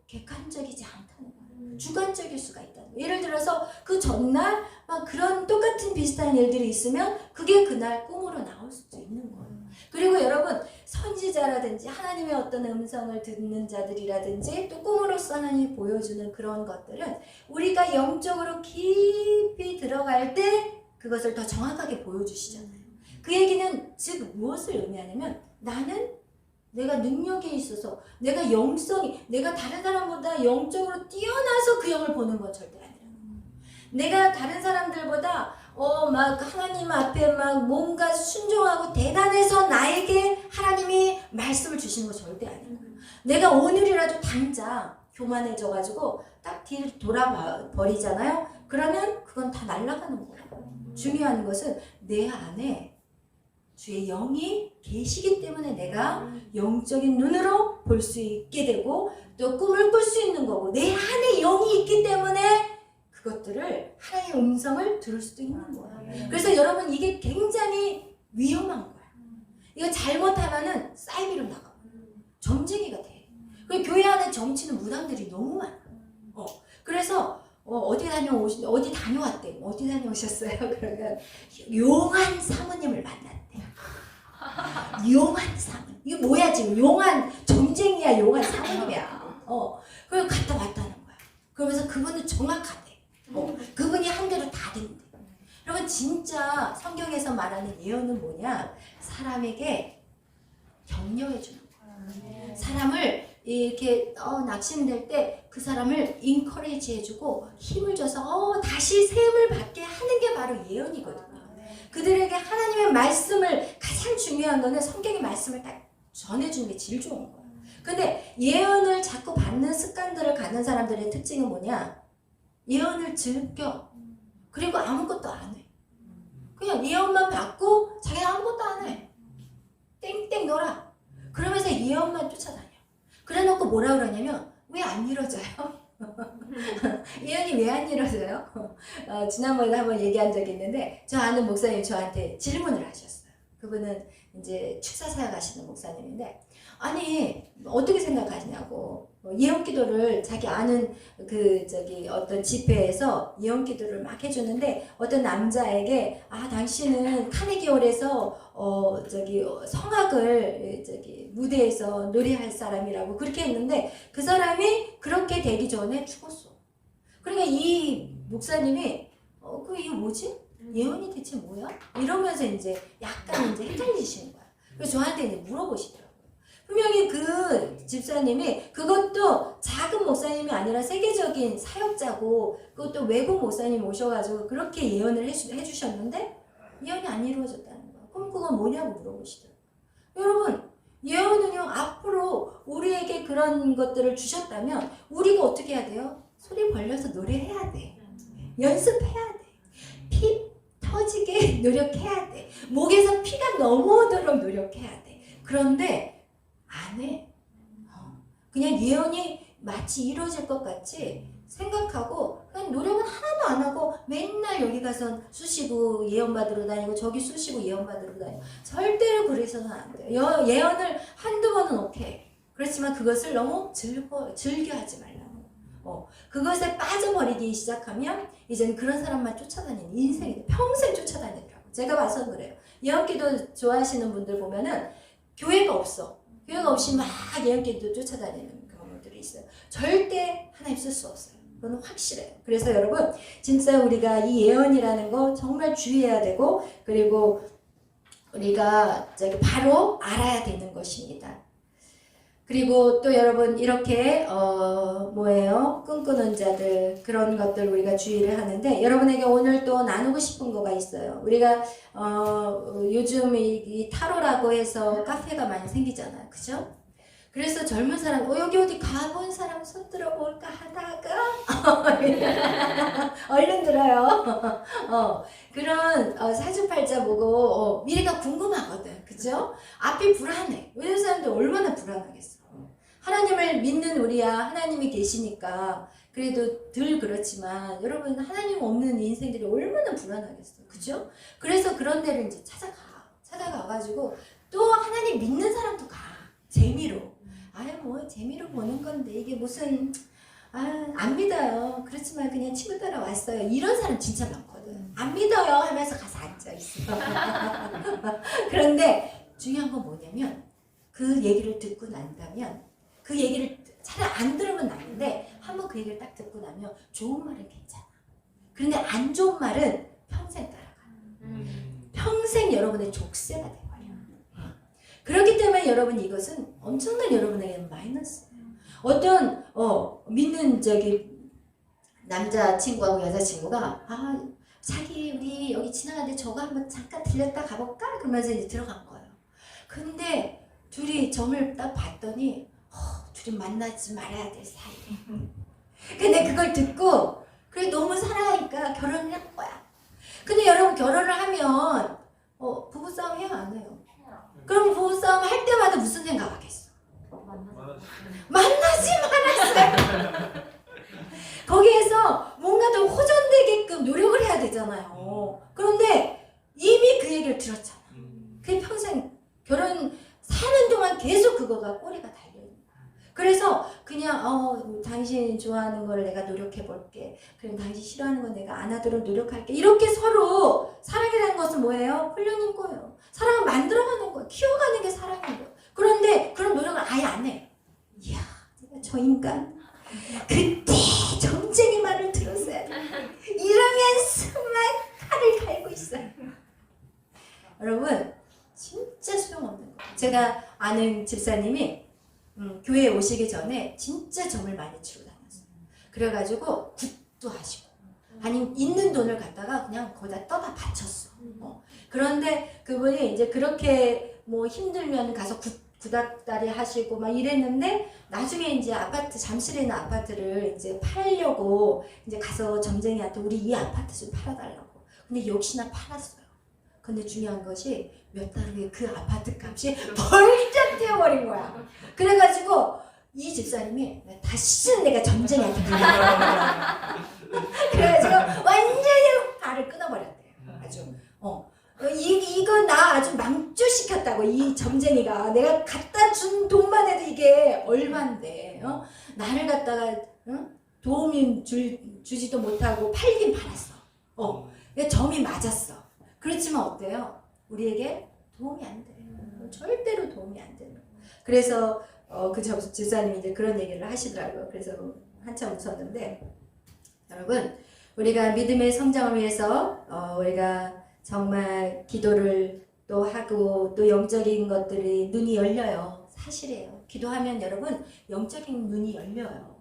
객관적이지 않다는 거예요. 주관적일 수가 있다는 거예요. 예를 들어서 그 전날 막 그런 똑같은 비슷한 일들이 있으면 그게 그날 꿈으로 나올 수도 있는 거예요. 그리고 여러분 선지자라든지 하나님의 어떤 음성을 듣는 자들이라든지 또 꿈으로써 하나님이 보여주는 그런 것들은 우리가 영적으로 깊이 들어갈 때 그것을 더 정확하게 보여주시잖아요. 그 얘기는 즉 무엇을 의미하냐면 나는 내가 능력이 있어서 내가 다른 사람보다 영적으로 뛰어나서 그 영을 보는 건 절대 아니라 내가 다른 사람들보다 막 하나님 앞에 막 뭔가 순종하고 대단해서 나에게 하나님이 말씀을 주시는 거 절대 아니에요. 내가 오늘이라도 당장 교만해져가지고 딱 뒤를 돌아버리잖아요. 그러면 그건 다 날아가는 거예요. 중요한 것은 내 안에 주의 영이 계시기 때문에 내가 영적인 눈으로 볼 수 있게 되고 또 꿈을 꿀 수 있는 거고 내 안에 영이 있기 때문에 그것들을 하나님의 음성을 들을 수도 있는 거예요. 그래서 여러분 이게 굉장히 위험한 거예요. 이거 잘못하면은 사이비로 나가. 점쟁이가 돼. 그리고 교회 안에 정치는 무당들이 너무 많아. 그래서 어디 다녀왔대. 어디 다녀오셨어요? 그러면 용한 사모님을 만났대요. 용한 사모님. 이거 뭐야 지금? 용한 점쟁이야, 용한 사모님이야. 그래서 갔다 왔다는 거야. 그러면서 그분은 정확하대. 그분이 한 대로 다 된대. 여러분 진짜 성경에서 말하는 예언은 뭐냐? 사람에게 격려해 주는 거야. 사람을 이렇게 낙심될 때 그 사람을 인커리지 해주고 힘을 줘서 다시 새 힘을 받게 하는 게 바로 예언이거든요. 그들에게 하나님의 말씀을 가장 중요한 거는 성경의 말씀을 딱 전해주는 게 제일 좋은 거예요. 근데 예언을 자꾸 받는 습관들을 갖는 사람들의 특징은 뭐냐? 예언을 즐겨. 그리고 아무것도 안 해. 그냥 예언만 받고 자기가 아무것도 안 해. 땡땡 놀아. 그러면서 예언만 쫓아다녀. 그래놓고 뭐라 그러냐면 왜 안 이루어져요? 예언이 왜 안 이루어져요? 지난번에 한번 얘기한 적이 있는데 저 아는 목사님 저한테 질문을 하셨어요. 그분은 이제 축사사역 하시는 목사님인데, 아니 어떻게 생각하시냐고, 예언기도를 자기 아는 어떤 집회에서 예언기도를 막 해주는데, 어떤 남자에게 당신은 카네기홀에서 성악을 무대에서 노래할 사람이라고 그렇게 했는데, 그 사람이 그렇게 되기 전에 죽었어. 그러니까 이 목사님이 이거 뭐지? 예언이 대체 뭐야? 이러면서 이제 약간 이제 헷갈리시는 거야. 그래서 저한테 이제 물어보시더라고요. 분명히 그 집사님이, 그것도 작은 목사님이 아니라 세계적인 사역자고, 그것도 외국 목사님 오셔가지고 그렇게 예언을 해주셨는데 예언이 안 이루어졌다는 거야. 그럼 그건 뭐냐고 물어보시더라고요. 여러분, 예언은요, 앞으로 우리에게 그런 것들을 주셨다면 우리가 어떻게 해야 돼요? 소리 벌려서 노래해야 돼. 연습해야 돼. 피 터지게 노력해야 돼. 목에서 피가 넘어오도록 노력해야 돼. 그런데 안 해. 그냥 예언이 마치 이루어질 것 같이 생각하고 그냥 노력은 하나도 안 하고 맨날 여기 가서 쑤시고 예언 받으러 다니고 저기 쑤시고 예언 받으러 다니고, 절대로 그래서는 안 돼요. 예언을 한두 번은 오케이. 그렇지만 그것을 너무 즐겨하지 말라고. 그것에 빠져버리기 시작하면 이제는 그런 사람만 쫓아다니는 인생이 평생 쫓아다니더라고. 제가 봐서 그래요. 예언기도 좋아하시는 분들 보면은 교회가 없어. 교회가 없이 막 예언기도 쫓아다니는 경우들이 있어요. 절대 하나님 쓸 수 없어요. 그건 확실해요. 그래서 여러분, 진짜 우리가 이 예언이라는 거 정말 주의해야 되고, 그리고 우리가 바로 알아야 되는 것입니다. 그리고 또 여러분, 이렇게 꿈꾸는 자들, 그런 것들 우리가 주의를 하는데, 여러분에게 오늘 또 나누고 싶은 거가 있어요. 우리가 요즘 이 타로라고 해서 카페가 많이 생기잖아요. 그죠? 그래서 젊은 사람, 여기 어디 가본 사람 손 들어볼까 하다가 얼른 들어요. 그런 사주팔자 보고 미래가 궁금하거든. 그죠? 앞이 불안해. 요즘 사람들 얼마나 불안하겠어. 하나님을 믿는 우리야 하나님이 계시니까 그래도 덜 그렇지만, 여러분 하나님 없는 인생들이 얼마나 불안하겠어. 그죠? 그래서 그런 데를 이제 찾아가가지고 또 하나님 믿는 사람도 가. 재미로. 재미로 보는 건데 이게 무슨 안 믿어요. 그렇지만 그냥 치고 따라 왔어요. 이런 사람 진짜 많거든. 안 믿어요 하면서 가서 앉아있어. 그런데 중요한 건 뭐냐면, 그 얘기를 듣고 난다면, 그 얘기를 차라리 안 들으면 나는데 한번 그 얘기를 딱 듣고 나면 좋은 말은 괜찮아. 그런데 안 좋은 말은 평생 따라가. 평생 여러분의 족쇄가 돼버려. 그렇기 때문에 여러분, 이것은 엄청난 여러분에게는 마이너스예요. 어떤 믿는 남자친구하고 여자친구가 자기 우리 여기 지나가는데 저거 한번 잠깐 들렸다 가볼까? 그러면서 이제 들어간 거예요. 근데 둘이 점을 딱 봤더니 둘이 만나지 말아야 될 사이. 근데 그걸 듣고 그래 너무 사랑하니까 결혼을 한 거야. 근데 여러분, 결혼을 하면 부부싸움 해요 안 해요? 그럼 부부싸움 할 때마다 무슨 생각하겠어? 만나지 말았어요. 거기에서 뭔가 좀 호전되게끔 노력을 해야 되잖아요. 그런데 이미 그 얘기를 들었잖아. 그게 평생 결혼 사는 동안 계속 그거가 꼬리가 달려있는 거야. 그래서 그냥 당신 좋아하는 걸 내가 노력해 볼게. 그럼 당신 싫어하는 건 내가 안 하도록 노력할게. 이렇게 서로, 사랑이라는 것은 뭐예요? 훈련인 거예요. 사랑을 만들어가는 거예요. 키워가는 게 사랑인 거예요. 그런데 그런 노력을 아예 안 해. 이야, 저 인간 그때 점쟁이 말을 들었어야 돼. 이러면서 막 칼을 갈고 있어요. 여러분, 진짜 소용없는 거예요. 제가 아는 집사님이 교회에 오시기 전에 진짜 점을 많이 치러 다녔어요. 그래가지고 굿도 하시고, 아니면 있는 돈을 갖다가 그냥 거기다 떠다 바쳤어. 그런데 그분이 이제 그렇게 힘들면 가서 구닥다리 하시고 막 이랬는데, 나중에 이제 잠실에 있는 아파트를 이제 팔려고 이제 가서 점쟁이한테 우리 이 아파트 좀 팔아달라고. 근데 역시나 팔았어요. 근데 중요한 것이 몇 달 후에 그 아파트 값이 벌쩍 뛰어버린 거야. 그래가지고 이 집사님이 다시는 내가 점쟁이한테 그래가지고 완전히 발을 끊어버렸대요. 아주 이거 나 아주 망조시켰다고. 이 점쟁이가 내가 갖다 준 돈만 해도 이게 얼만데 나를 갖다가 도움이 주지도 못하고 팔긴 팔았어. 점이 맞았어. 그렇지만 어때요? 우리에게 도움이 안 돼. 절대로 도움이 안 되는. 그래서 그 집사님이 이제 그런 얘기를 하시더라고요. 그래서 한참 웃었는데, 여러분, 우리가 믿음의 성장을 위해서 우리가 정말 기도를 또 하고 또 영적인 것들이 눈이 열려요. 사실이에요. 기도하면 여러분 영적인 눈이 열려요.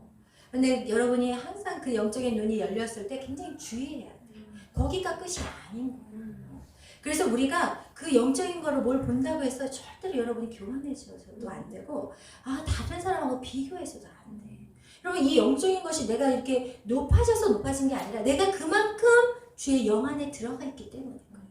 근데 여러분이 항상 그 영적인 눈이 열렸을 때 굉장히 주의해야 돼요. 거기가 끝이 아닌 거예요. 그래서 우리가 그 영적인 거를 뭘 본다고 해서 절대로 여러분이 교만해져서도 안 되고, 다른 사람하고 비교해서도 안 돼. 여러분, 이 영적인 것이 내가 이렇게 높아져서 높아진 게 아니라 내가 그만큼 주의 영 안에 들어가 있기 때문인 거예요.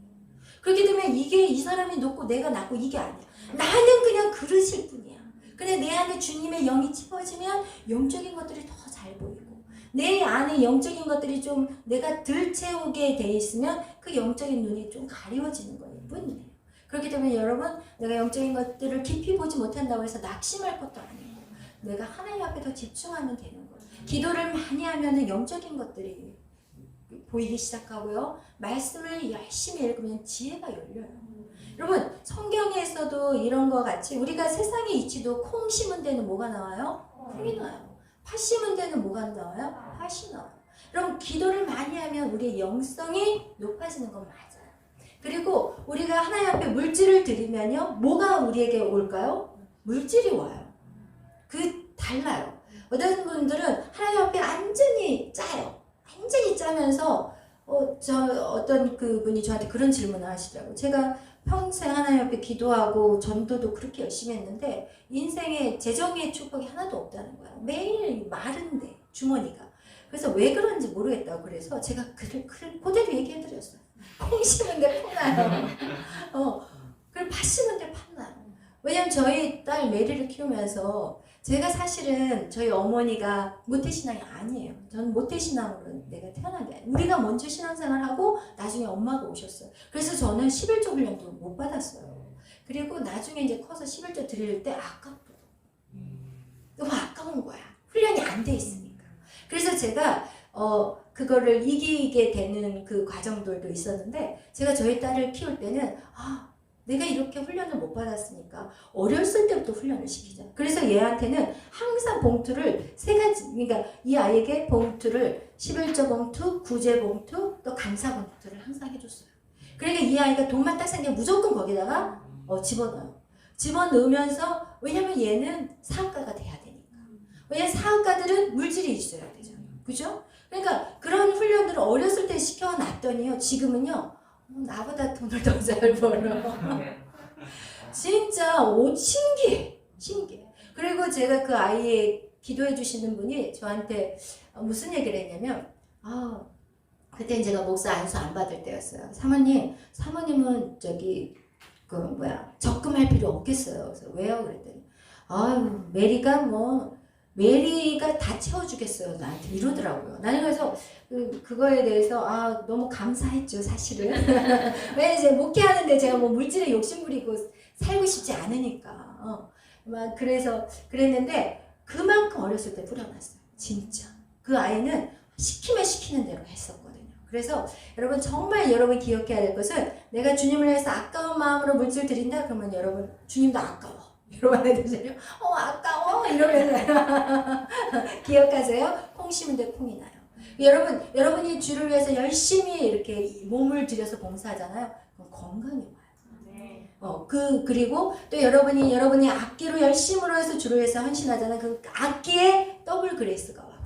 그렇게 되면 이게 이 사람이 높고 내가 낮고 이게 아니야. 나는 그냥 그릇일 뿐이야. 근데 내 안에 주님의 영이 집어지면 영적인 것들이 더 잘 보이고, 내 안에 영적인 것들이 좀 내가 덜 채우게 돼 있으면 그 영적인 눈이 좀 가려워지는 거일 뿐이에요. 그렇기 때문에 여러분, 내가 영적인 것들을 깊이 보지 못한다고 해서 낙심할 것도 아니에요. 내가 하나님 앞에 더 집중하면 되는 거예요. 기도를 많이 하면 영적인 것들이 보이기 시작하고요. 말씀을 열심히 읽으면 지혜가 열려요. 여러분, 성경에서도 이런 것 같이 우리가 세상에 있지도 콩 심은 데는 뭐가 나와요? 콩이 나와요. 팥 심은 데는 뭐가 나와요? 팥이 나와요. 여러분, 기도를 많이 하면 우리의 영성이 높아지는 건 맞아요. 그리고 우리가 하나님 앞에 물질을 드리면요, 뭐가 우리에게 올까요? 물질이 와요. 달라요. 어떤 분들은 하나님 앞에 완전히 짜요. 완전히 짜면서 어떤 그분이 저한테 그런 질문을 하시더라고요. 제가 평생 하나님 앞에 기도하고 전도도 그렇게 열심히 했는데 인생에 재정의 축복이 하나도 없다는 거야. 매일 마른데 주머니가. 그래서 왜 그런지 모르겠다고. 그래서 제가 그대로 얘기해드렸어요. 콩 심은데 콩 나요. 그리고 팥 심은데 팥 나요. 왜냐면 저희 딸 메리를 키우면서 제가 사실은 저희 어머니가 모태신앙이 아니에요. 저는 모태신앙으로 내가 태어난 게 아니에요. 우리가 먼저 신앙생활하고 나중에 엄마가 오셨어요. 그래서 저는 11조 훈련도 못 받았어요. 그리고 나중에 이제 커서 11조 드릴 때 아깝고 너무 아까운 거야. 훈련이 안 돼 있으니까. 그래서 제가 그거를 이기게 되는 그 과정들도 있었는데, 제가 저희 딸을 키울 때는 내가 이렇게 훈련을 못 받았으니까 어렸을 때부터 훈련을 시키자. 그래서 얘한테는 항상 봉투를 3가지, 그러니까 이 아이에게 봉투를 11조 봉투, 구제 봉투, 또 감사 봉투를 항상 해줬어요. 그러니까 이 아이가 돈만 딱 생기면 무조건 거기다가 집어넣어요. 집어넣으면서, 왜냐면 얘는 사업가가 돼야 되니까. 왜냐면 사업가들은 물질이 있어야 되잖아요. 그죠? 그러니까 그런 훈련들을 어렸을 때 시켜놨더니요, 지금은요, 나보다 돈을 더 잘 벌어. 진짜 신기해. 그리고 제가 그 아이의 기도해 주시는 분이 저한테 무슨 얘기를 했냐면, 그때 제가 목사 안수 안 받을 때였어요. 사모님은 적금할 필요 없겠어요. 그래서 왜요? 그랬더니 메리가 다 채워주겠어요. 나한테 이러더라고요. 나는 그래서 그거에 대해서 너무 감사했죠, 사실은. 왜냐면 이제 목회하는데 제가 물질에 욕심부리고 살고 싶지 않으니까. 그래서 그랬는데 그만큼 어렸을 때 뿌려놨어요. 진짜. 그 아이는 시키면 시키는 대로 했었거든요. 그래서 여러분, 정말 여러분 기억해야 될 것은, 내가 주님을 위해서 아까운 마음으로 물질 드린다 그러면 여러분, 주님도 아까워. 여러분 애들요, 아까워 이러면서 기억하세요. 콩 심은데 콩이 나요. 여러분이 주를 위해서 열심히 이렇게 몸을 들여서 봉사하잖아요. 그럼 건강이 와요. 그리고 또 여러분이 악기로 열심으로 해서 주를 위해서 헌신하잖아요. 그 악기에 더블 그레이스가 와요.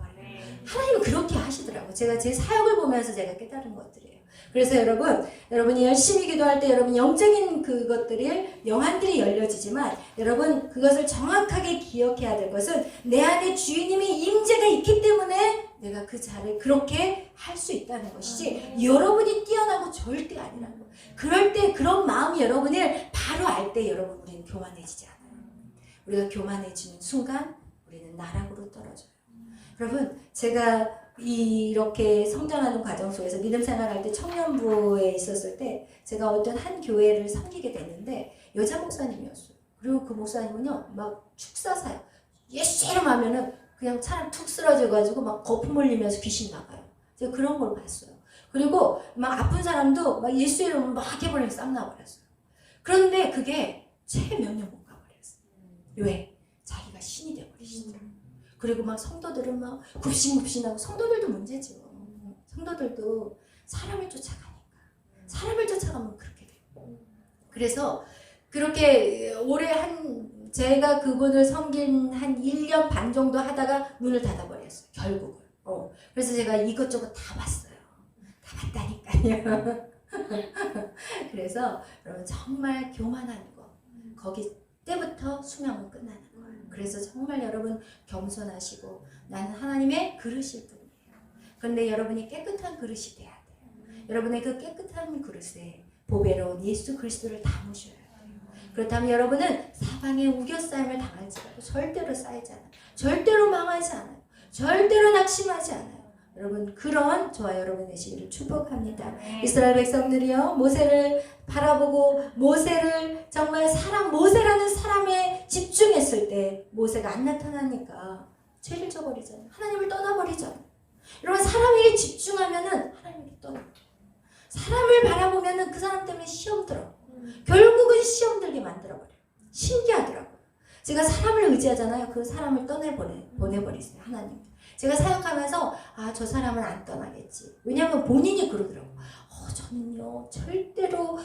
하나님은 그렇게 하시더라고요. 제가 제 사역을 보면서 제가 깨달은 것들이에요. 그래서 여러분이 열심히 기도할 때 여러분 영적인 그것들이, 영안들이 열려지지만, 여러분 그것을 정확하게 기억해야 될 것은, 내 안에 주님의 임재가 있기 때문에 내가 그 자를 그렇게 할 수 있다는 것이지, 여러분이 뛰어나고 절대 아니라는 거예요. 그럴 때 그런 마음이 여러분을 바로 알 때 여러분, 우리는 교만해지지 않아요. 우리가 교만해지는 순간 우리는 나락으로 떨어져요. 여러분, 제가 이렇게 성장하는 과정 속에서 믿음 생활할 때 청년부에 있었을 때 제가 어떤 한 교회를 섬기게 됐는데 여자 목사님이었어요. 그리고 그 목사님은요 막 축사사요. 예수름 하면은 그냥 사람 툭 쓰러져가지고 막 거품 흘리면서 귀신 나가요. 제가 그런 걸 봤어요. 그리고 막 아픈 사람도 막 예수 이름 막 해버리면 싹 나버렸어요. 그런데 그게 채 몇 년 못 가버렸어요. 왜? 자기가 신이 돼버리시더라고요. 그리고 막 성도들은 막 굽신굽신하고 성도들도 문제죠. 성도들도 사람을 쫓아가니까. 사람을 쫓아가면 그렇게 돼요. 그래서 그렇게 올해 제가 그분을 섬긴 한 1년 반 정도 하다가 문을 닫아버렸어요. 결국은. 그래서 제가 이것저것 다 봤어요. 다 봤다니까요. 그래서 여러분 정말 교만한 거. 거기 때부터 수명은 끝나는 거예요. 그래서 정말 여러분 겸손하시고 나는 하나님의 그릇일 뿐이에요. 그런데 여러분이 깨끗한 그릇이 돼야 돼요. 여러분의 그 깨끗한 그릇에 보배로운 예수 그리스도를 담으셔야 돼요. 그렇다면 여러분은 사방에 우겨싸임을 당할지라도 절대로 쌓이지 않아요. 절대로 망하지 않아요. 절대로 낙심하지 않아요. 여러분 그런 저와 여러분 되시기를 축복합니다. 이스라엘 백성들이요 모세를 바라보고 모세를 정말 모세라는 사람에 집중했을 때 모세가 안 나타나니까 죄를 져버리잖아요. 하나님을 떠나버리잖아요. 여러분 사람에게 집중하면은 하나님에게 떠나요. 사람을 바라보면은 그 사람 때문에 시험 들어. 결국은 시험 들게 만들어버려요. 신기하더라고요. 제가 사람을 의지하잖아요. 그 사람을 보내버리세요. 하나님. 제가 사역하면서 저 사람은 안 떠나겠지. 왜냐하면 본인이 그러더라고요. 저는요 절대로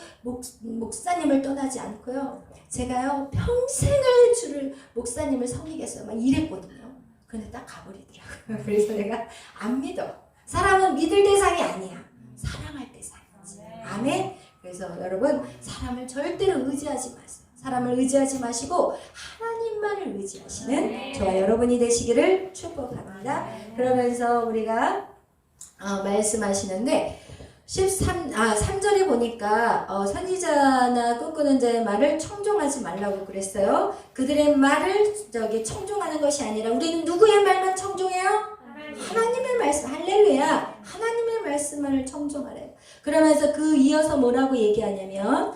목사님을 떠나지 않고요. 제가요 평생을 목사님을 섬기겠어요. 막 이랬거든요. 근데 딱 가버리더라고요. 그래서 내가 안 믿어. 사람은 믿을 대상이 아니야. 사랑할 대상이지. 아멘. 그래서 여러분 사람을 절대로 의지하지 마세요. 사람을 의지하지 마시고 하나님만을 의지하시는 저와 여러분이 되시기를 축복합니다. 그러면서 우리가 말씀하시는데 3절에 보니까 선지자나 꿈꾸는 자의 말을 청종하지 말라고 그랬어요. 그들의 말을 청종하는 것이 아니라 우리는 누구의 말만 청종해요? 하나님의 말씀. 할렐루야. 하나님의 말씀을 청종하래요. 그러면서 이어서 뭐라고 얘기하냐면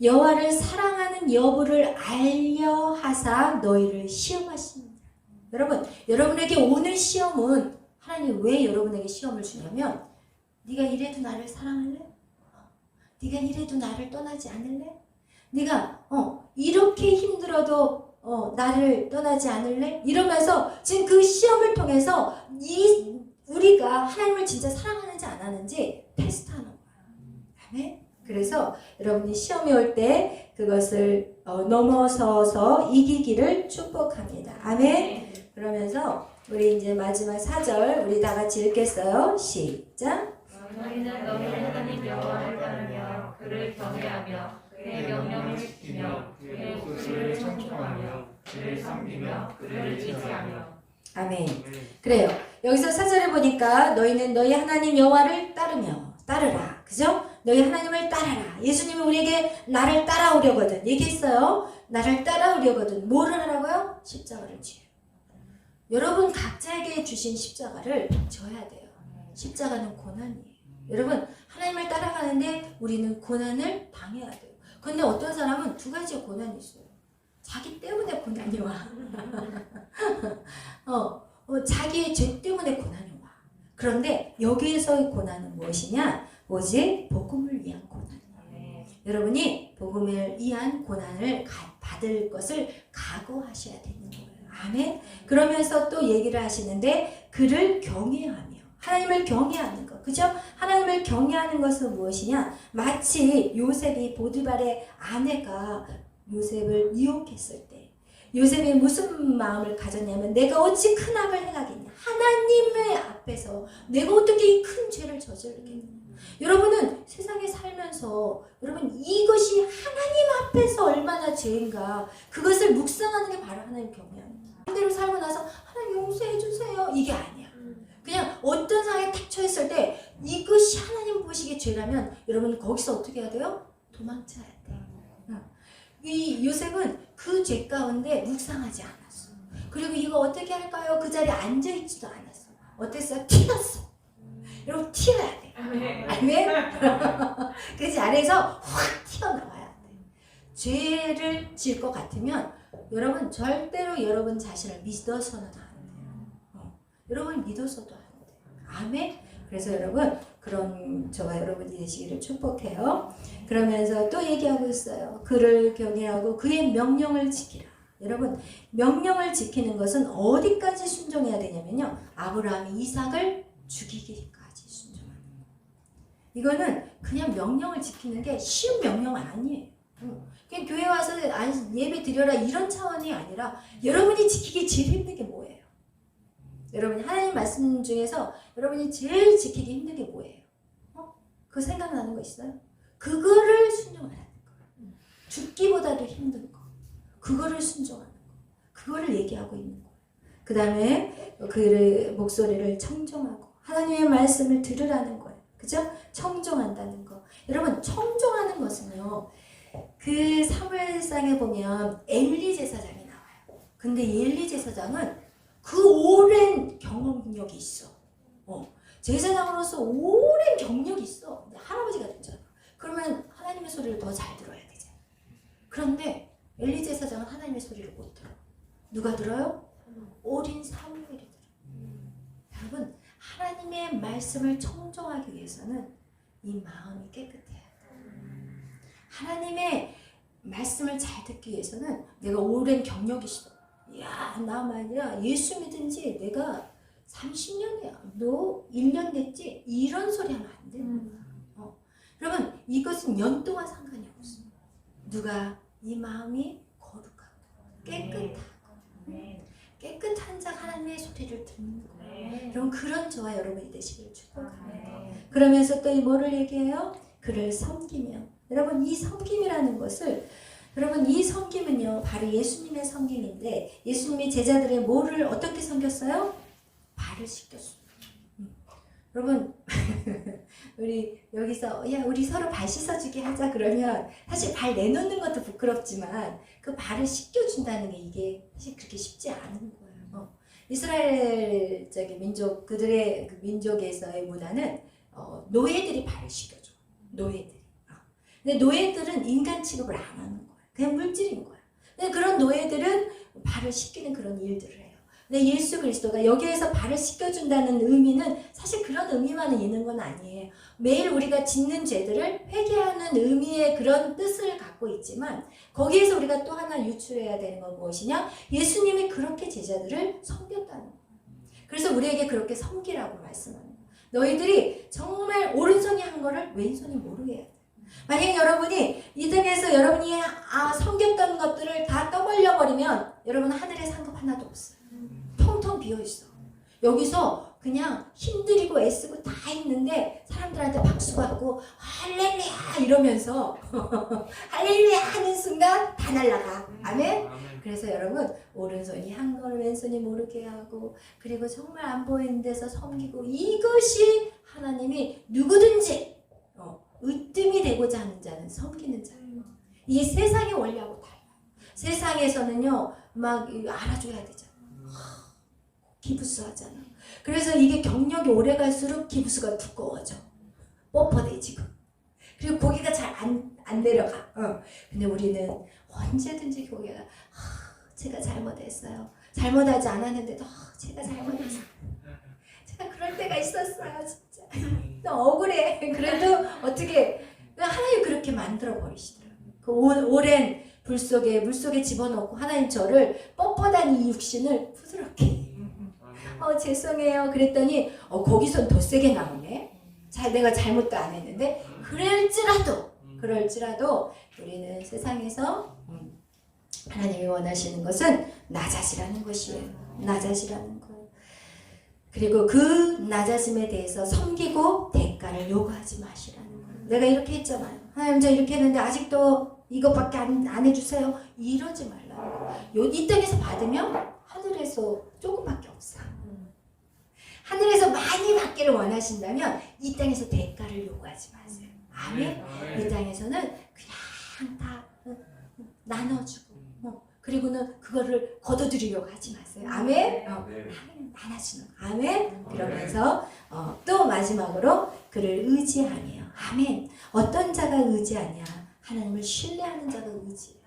여호와를 사랑하는 여부를 알려 하사 너희를 시험하십니다. 여러분, 여러분에게 오는 시험은 하나님 왜 여러분에게 시험을 주냐면 네가 이래도 나를 사랑할래? 네가 이래도 나를 떠나지 않을래? 네가 이렇게 힘들어도 나를 떠나지 않을래? 이러면서 지금 그 시험을 통해서 우리가 하나님을 진짜 사랑하는지 안 하는지 테스트하는 거예요. 아멘? 그래서 여러분이 시험이 올 때 그것을 넘어서서 이기기를 축복합니다. 아멘? 그러면서 우리 이제 마지막 4절 우리 다 같이 읽겠어요. 시작. 너희는 너희 하나님 여호와를 따르며 그를 경외하며 그의 명령을 지키며 그의 목소리를 청종하며 그를 섬기며 그를 지지하며. 아멘. 그래요. 여기서 4절에 보니까 너희는 너희 하나님 여호와를 따르라. 그죠? 너희 하나님을 따라라. 예수님이 우리에게 나를 따라오려거든 얘기했어요. 나를 따라오려거든 뭐를 하라고요? 십자가를 지어요. 여러분 각자에게 주신 십자가를 져야 돼요. 십자가는 고난이에요. 여러분 하나님을 따라가는데 우리는 고난을 당해야 돼요. 근데 어떤 사람은 두 가지의 고난이 있어요. 자기 때문에 고난이 와. 자기의 죄 때문에 고난이 와. 그런데 여기에서의 고난은 무엇이냐? 오직 복음을 위한 고난이에요. 여러분이 복음을 위한 고난을 받을 것을 각오하셔야 되는 거예요. 아멘. 그러면서 또 얘기를 하시는데 그를 경외하며 하나님을 경외하는 것. 그죠? 하나님을 경외하는 것은 무엇이냐? 마치 요셉이 보디발의 아내가 요셉을 유혹했을 때 요셉이 무슨 마음을 가졌냐면 내가 어찌 큰 악을 행하겠냐? 하나님의 앞에서 내가 어떻게 이 큰 죄를 저지르겠냐? 여러분은 세상에 살면서 여러분 이것이 하나님 앞에서 얼마나 죄인가 그것을 묵상하는 게 바로 하나님 경외합니다. 반대로 살고 나서 하나님 용서해 주세요 이게 아니야. 그냥 어떤 상황에 탁 처했을 때 이것이 하나님 보시기에 죄라면 여러분 거기서 어떻게 해야 돼요? 도망쳐야 돼. 이 요셉은 그 죄 가운데 묵상하지 않았어. 그리고 이거 어떻게 할까요? 그 자리에 앉아있지도 않았어. 어땠어? 튀었어. 여러분 튀어야 돼. 아멘. 그 자리에서 확 튀어나와야 돼. 죄를 지을 것 같으면 여러분 절대로 여러분 자신을 믿어서는 안 돼요. 여러분 믿어서도 안 돼요. 아멘. 그래서 여러분 그런 저와 여러분이 되시기를 축복해요. 그러면서 또 얘기하고 있어요. 그를 경외하고 그의 명령을 지키라. 여러분 명령을 지키는 것은 어디까지 순종해야 되냐면요. 아브라함이 이삭을 죽이기까지 순종하는 거예요. 이거는 그냥 명령을 지키는 게 쉬운 명령은 아니에요. 그냥 교회 와서 예배 드려라 이런 차원이 아니라 여러분이 지키기 제일 힘든 게 뭐예요? 여러분이 하나님 말씀 중에서 여러분이 제일 지키기 힘든 게 뭐예요? 그 생각나는 거 있어요? 그거를 순종하라는 거예요. 죽기보다도 힘든 거. 그거를 순종하는 거. 그거를 얘기하고 있는 거예요. 그 다음에 그 목소리를 청종하고 하나님의 말씀을 들으라는 거예요. 그죠? 청종한다는 거. 여러분 청종하는 것은요. 그 사무엘상에 보면 엘리 제사장이 나와요. 근데 엘리 제사장은 그 오랜 경험력이 있어. 제사장으로서 오랜 경력이 있어. 할아버지가 됐잖아. 그러면 하나님의 소리를 더 잘 들어야 되잖아. 그런데 엘리 제사장은 하나님의 소리를 못 들어. 누가 들어요? 어린 사무엘이 들어. 여러분 하나님의 말씀을 청종하기 위해서는 이 마음이 깨끗해야 돼. 하나님의 말씀을 잘 듣기 위해서는 내가 오랜 경력이 있어. 야, 나 말이야 예수 믿은 지 내가 30년이야. 너 1년 됐지? 이런 소리 하면 안 되는 거야. 여러분 이것은 연도와 상관이 없어. 누가 이 마음이 거룩하고 깨끗하고 깨끗한 자 하나님의 소리를 듣는 거예요. 여러분 그런 저와 여러분이 되시길 축복합니다. 그러면서 또 이 뭐를 얘기해요? 그를 섬기며. 여러분 이 섬김이라는 것을 여러분 이 섬김은요 바로 예수님의 섬김인데 예수님이 제자들의 뭐를 어떻게 섬겼어요? 발을 씻겼어요. 여러분 우리 여기서 야 우리 서로 발 씻어주게 하자 그러면 사실 발 내놓는 것도 부끄럽지만 그 발을 씻겨준다는 게 이게 사실 그렇게 쉽지 않은 거예요. 이스라엘적인 민족 그들의 그 민족에서의 문화는 노예들이 발을 씻겨줘. 노예들이. 근데 노예들은 인간 취급을 안 하는 거예요. 그냥 물질인 거예요. 근데 그런 노예들은 발을 씻기는 그런 일들을 해요. 근데 예수 그리스도가 여기에서 발을 씻겨준다는 의미는 사실 그런 의미만 있는 건 아니에요. 매일 우리가 짓는 죄들을 회개하는 의미의 그런 뜻을 갖고 있지만 거기에서 우리가 또 하나 유출해야 되는 건 무엇이냐? 예수님이 그렇게 제자들을 섬겼다는 거예요. 그래서 우리에게 그렇게 섬기라고 말씀하는 거예요. 너희들이 정말 오른손이 한 거를 왼손이 모르게 해야 돼. 만약 여러분이 이 등에서 여러분이 섬겼던 것들을 다 떠벌려 버리면 여러분 하늘에 상급 하나도 없어요. 텅텅 비어있어. 여기서 그냥 힘들이고 애쓰고 다 있는데 사람들한테 박수받고 할렐루야 이러면서 할렐루야 하는 순간 다 날아가. 아멘? 그래서 여러분 오른손이 한 걸 왼손이 모르게 하고 그리고 정말 안 보이는 데서 섬기고 이것이 하나님이 누구든지 으뜸이 되고자 하는 자는 섬기는 자예요. 이게 세상의 원리하고 달라요. 세상에서는요 막 알아줘야 되잖아. 기부스 하잖아. 그래서 이게 경력이 오래 갈수록 기부스가 두꺼워져. 뻣뻣해지고. 그리고 고개가 잘 안 내려가. 근데 우리는 언제든지 고개가 제가 잘못했어요. 잘못하지 않았는데도 제가 잘못했어요. 제가 그럴 때가 있었어요. 진짜. 너 억울해. 그래도 어떻게 하나님 그렇게 만들어 버리시더라고요. 그 오랜 불 속에 물 속에 집어넣고 하나님 저를 뻣뻣한 이 육신을 부드럽게 죄송해요. 그랬더니 거기선 더 세게 나오네. 내가 잘못도 안 했는데 그럴지라도 우리는 세상에서 하나님이 원하시는 것은 낮아지라는 것이에요. 낮아지라는 거예요. 그리고 그 낮아짐에 대해서 섬기고 대가를 요구하지 마시라는 거예요. 내가 이렇게 했잖아요. 하나님 저 이렇게 했는데 아직도 이것밖에 안 해주세요. 이러지 말라고. 이 땅에서 받으면 하늘에서 조금밖에 없어. 하늘에서 많이 받기를 원하신다면 이 땅에서 대가를 요구하지 마세요. 아멘? 이 땅에서는 그냥 다 나눠주고 그리고는 그거를 거둬들이려고 하지 마세요. 아멘. 네. 하나님 많아지는 거. 아멘. 그러면서 또 마지막으로 그를 의지하며. 아멘. 어떤 자가 의지하냐? 하나님을 신뢰하는 자가 의지해요.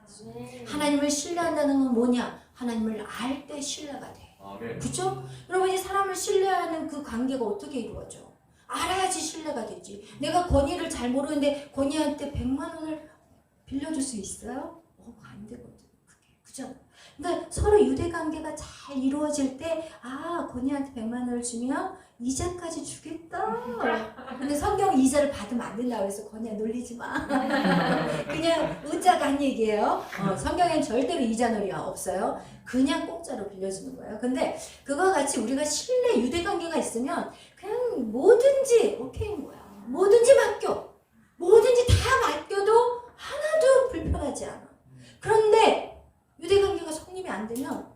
하나님을 신뢰한다는 건 뭐냐? 하나님을 알 때 신뢰가 돼. 그렇죠? 여러분이 사람을 신뢰하는 그 관계가 어떻게 이루어져? 알아야지 신뢰가 되지. 내가 건의를 잘 모르는데 건의한테 100만 원을 빌려줄 수 있어요? 안 되거든. 그죠? 그러니까 서로 유대 관계가 잘 이루어질 때, 건이한테 100만 원을 주면 이자까지 주겠다. 근데 성경 이자를 받으면 안 된다고 해서 건이야 놀리지 마. 그냥 의자가 한 얘기예요. 성경엔 절대로 이자놀이가 없어요. 그냥 공짜로 빌려주는 거예요. 근데 그거 같이 우리가 신뢰 유대 관계가 있으면 그냥 뭐든지 오케이인 거야. 뭐든지 맡겨. 뭐든지 다 맡겨도 하나도 불편하지 않아. 그런데 유대 관계가 성립이 안 되면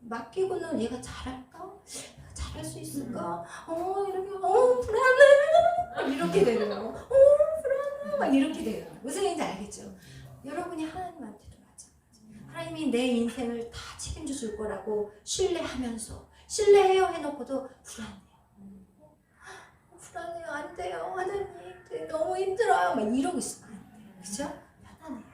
맡기고는 얘가 잘할까? 잘할 수 있을까? 이러면 불안해. 이렇게 되는 거. 불안해. 막 이렇게 되는 거. 무슨 얘기인지 알겠죠? 여러분이 하나님한테도 마찬가지. 하나님이 내 인생을 다 책임져 줄 거라고 신뢰하면서 신뢰해요 해놓고도 불안해요. 불안해요. 안 돼요. 하나님 너무 힘들어요. 막 이러고 있으면 안 돼요. 그죠? 편안해요.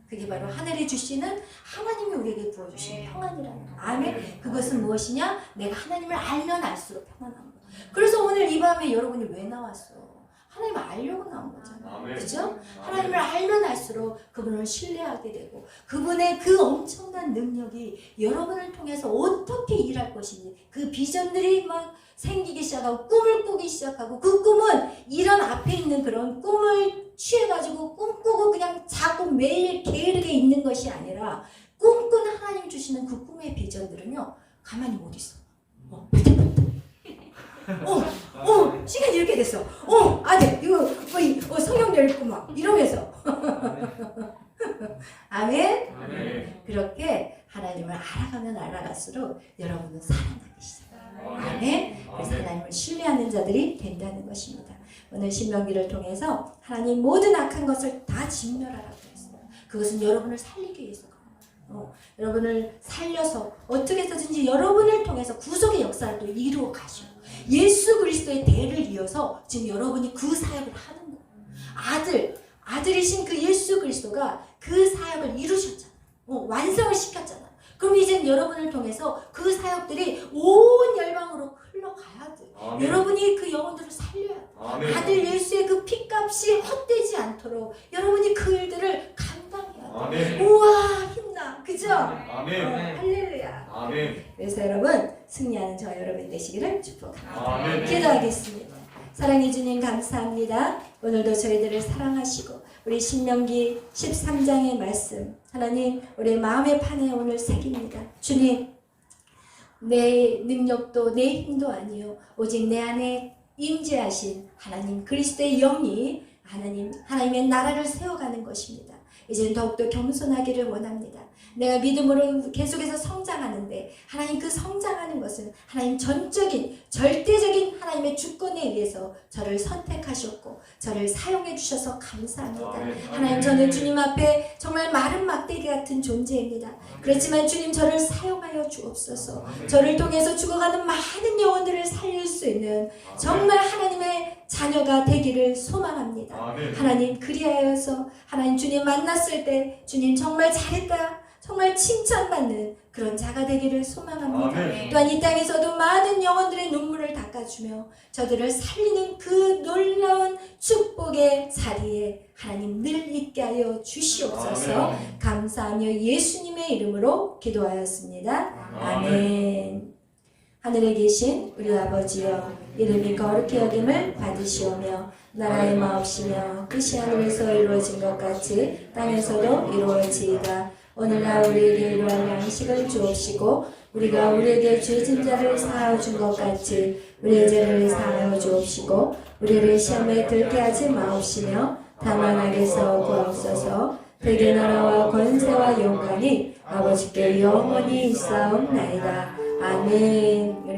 그게 바로 하늘에 주시는 하나님이 우리에게 부어주시는 평안이라는 거. 아멘. 그것은 무엇이냐? 내가 하나님을 알면 알수록 평안한 거. 그래서 오늘 이 밤에 여러분이 왜 나왔어? 하나님을 알려고 나온 거잖아요. 그죠? 하나님을 알면 알수록 그분을 신뢰하게 되고 그분의 그 엄청난 능력이 여러분을 통해서 어떻게 일할 것인지 그 비전들이 막 생기기 시작하고 꿈을 꾸기 시작하고 그 꿈은 이런 앞에 있는 그런 꿈을 취해가지고 꿈꾸고 그냥 자꾸 매일 게으르게 있는 것이 아니라 꿈꾸는 하나님 주시는 그 꿈의 비전들은요 가만히 못 있어. 시간이 이렇게 됐어. 아들 이거 성경 읽고 막 이러면서 아멘? 아멘. 그렇게 하나님을 알아가면 알아갈수록 여러분은 살아나기 시작해요. 아멘? 그래서 하나님을 신뢰하는 자들이 된다는 것입니다. 오늘 신명기를 통해서 하나님 모든 악한 것을 다 진멸하라고 했어요. 그것은 여러분을 살리기 위해서 여러분을 살려서 어떻게 해서든지 여러분을 통해서 구속의 역사를 또 이루어 가시고 예수 그리스도의 대를 이어서 지금 여러분이 그 사역을 하는 거예요. 아들이신 그 예수 그리스도가 그 사역을 이루셨잖아요. 완성을 시켰잖아요. 그럼 이제 여러분을 통해서 그 사역들이 온 열방으로 흘러가야 돼. 아멘. 여러분이 그 영혼들을 살려야 돼. 아멘. 아들 예수의 그 핏값이 헛되지 않도록 여러분이 그 일들을 감당해야 돼. 아멘. 우와 힘나. 그죠? 아멘. 할렐루야. 아멘. 그래서 여러분 승리하는 저와 여러분 되시기를 축복합니다. 아멘. 기도하겠습니다. 사랑해 주님 감사합니다. 오늘도 저희들을 사랑하시고 우리 신명기 13장의 말씀 하나님 우리 마음의 판에 오늘 새깁니다. 주님 내 능력도 내 힘도 아니요 오직 내 안에 임재하신 하나님 그리스도의 영이 하나님의 나라를 세워가는 것입니다. 이제는 더욱더 겸손하기를 원합니다. 내가 믿음으로 계속해서 성장하는데 하나님 그 성장하는 것은 하나님 전적인 절대적인 하나님의 주권에 의해서 저를 선택하셨고 저를 사용해 주셔서 감사합니다. 하나님 저는 주님 앞에 정말 마른 막대기 같은 존재입니다. 그렇지만 주님 저를 사용하여 주옵소서. 저를 통해서 죽어가는 많은 영혼들을 살릴 수 있는 정말 하나님의 자녀가 되기를 소망합니다. 하나님 그리하여서 하나님 주님 만났을 때 주님 정말 잘했다 정말 칭찬받는 그런 자가 되기를 소망합니다. 아멘. 또한 이 땅에서도 많은 영혼들의 눈물을 닦아주며 저들을 살리는 그 놀라운 축복의 자리에 하나님 늘 있게 하여 주시옵소서. 아멘. 감사하며 예수님의 이름으로 기도하였습니다. 아멘. 하늘에 계신 우리 아버지여 이름이 거룩히 여김을 받으시오며 나라의 마옵시며 뜻이 하늘에서 이루어진 것 같이 땅에서도 이루어지이다. 오늘날 우리에게 이러한 양식을 주옵시고 우리가 우리에게 죄진 자를 사하여 준 것 같이 우리의 죄를 사하여 주옵시고 우리를 시험에 들게 하지 마옵시며 다만 악에서 구하옵소서. 대개 나라와 권세와 영광이 아버지께 영원히 있사옵나이다. 아멘.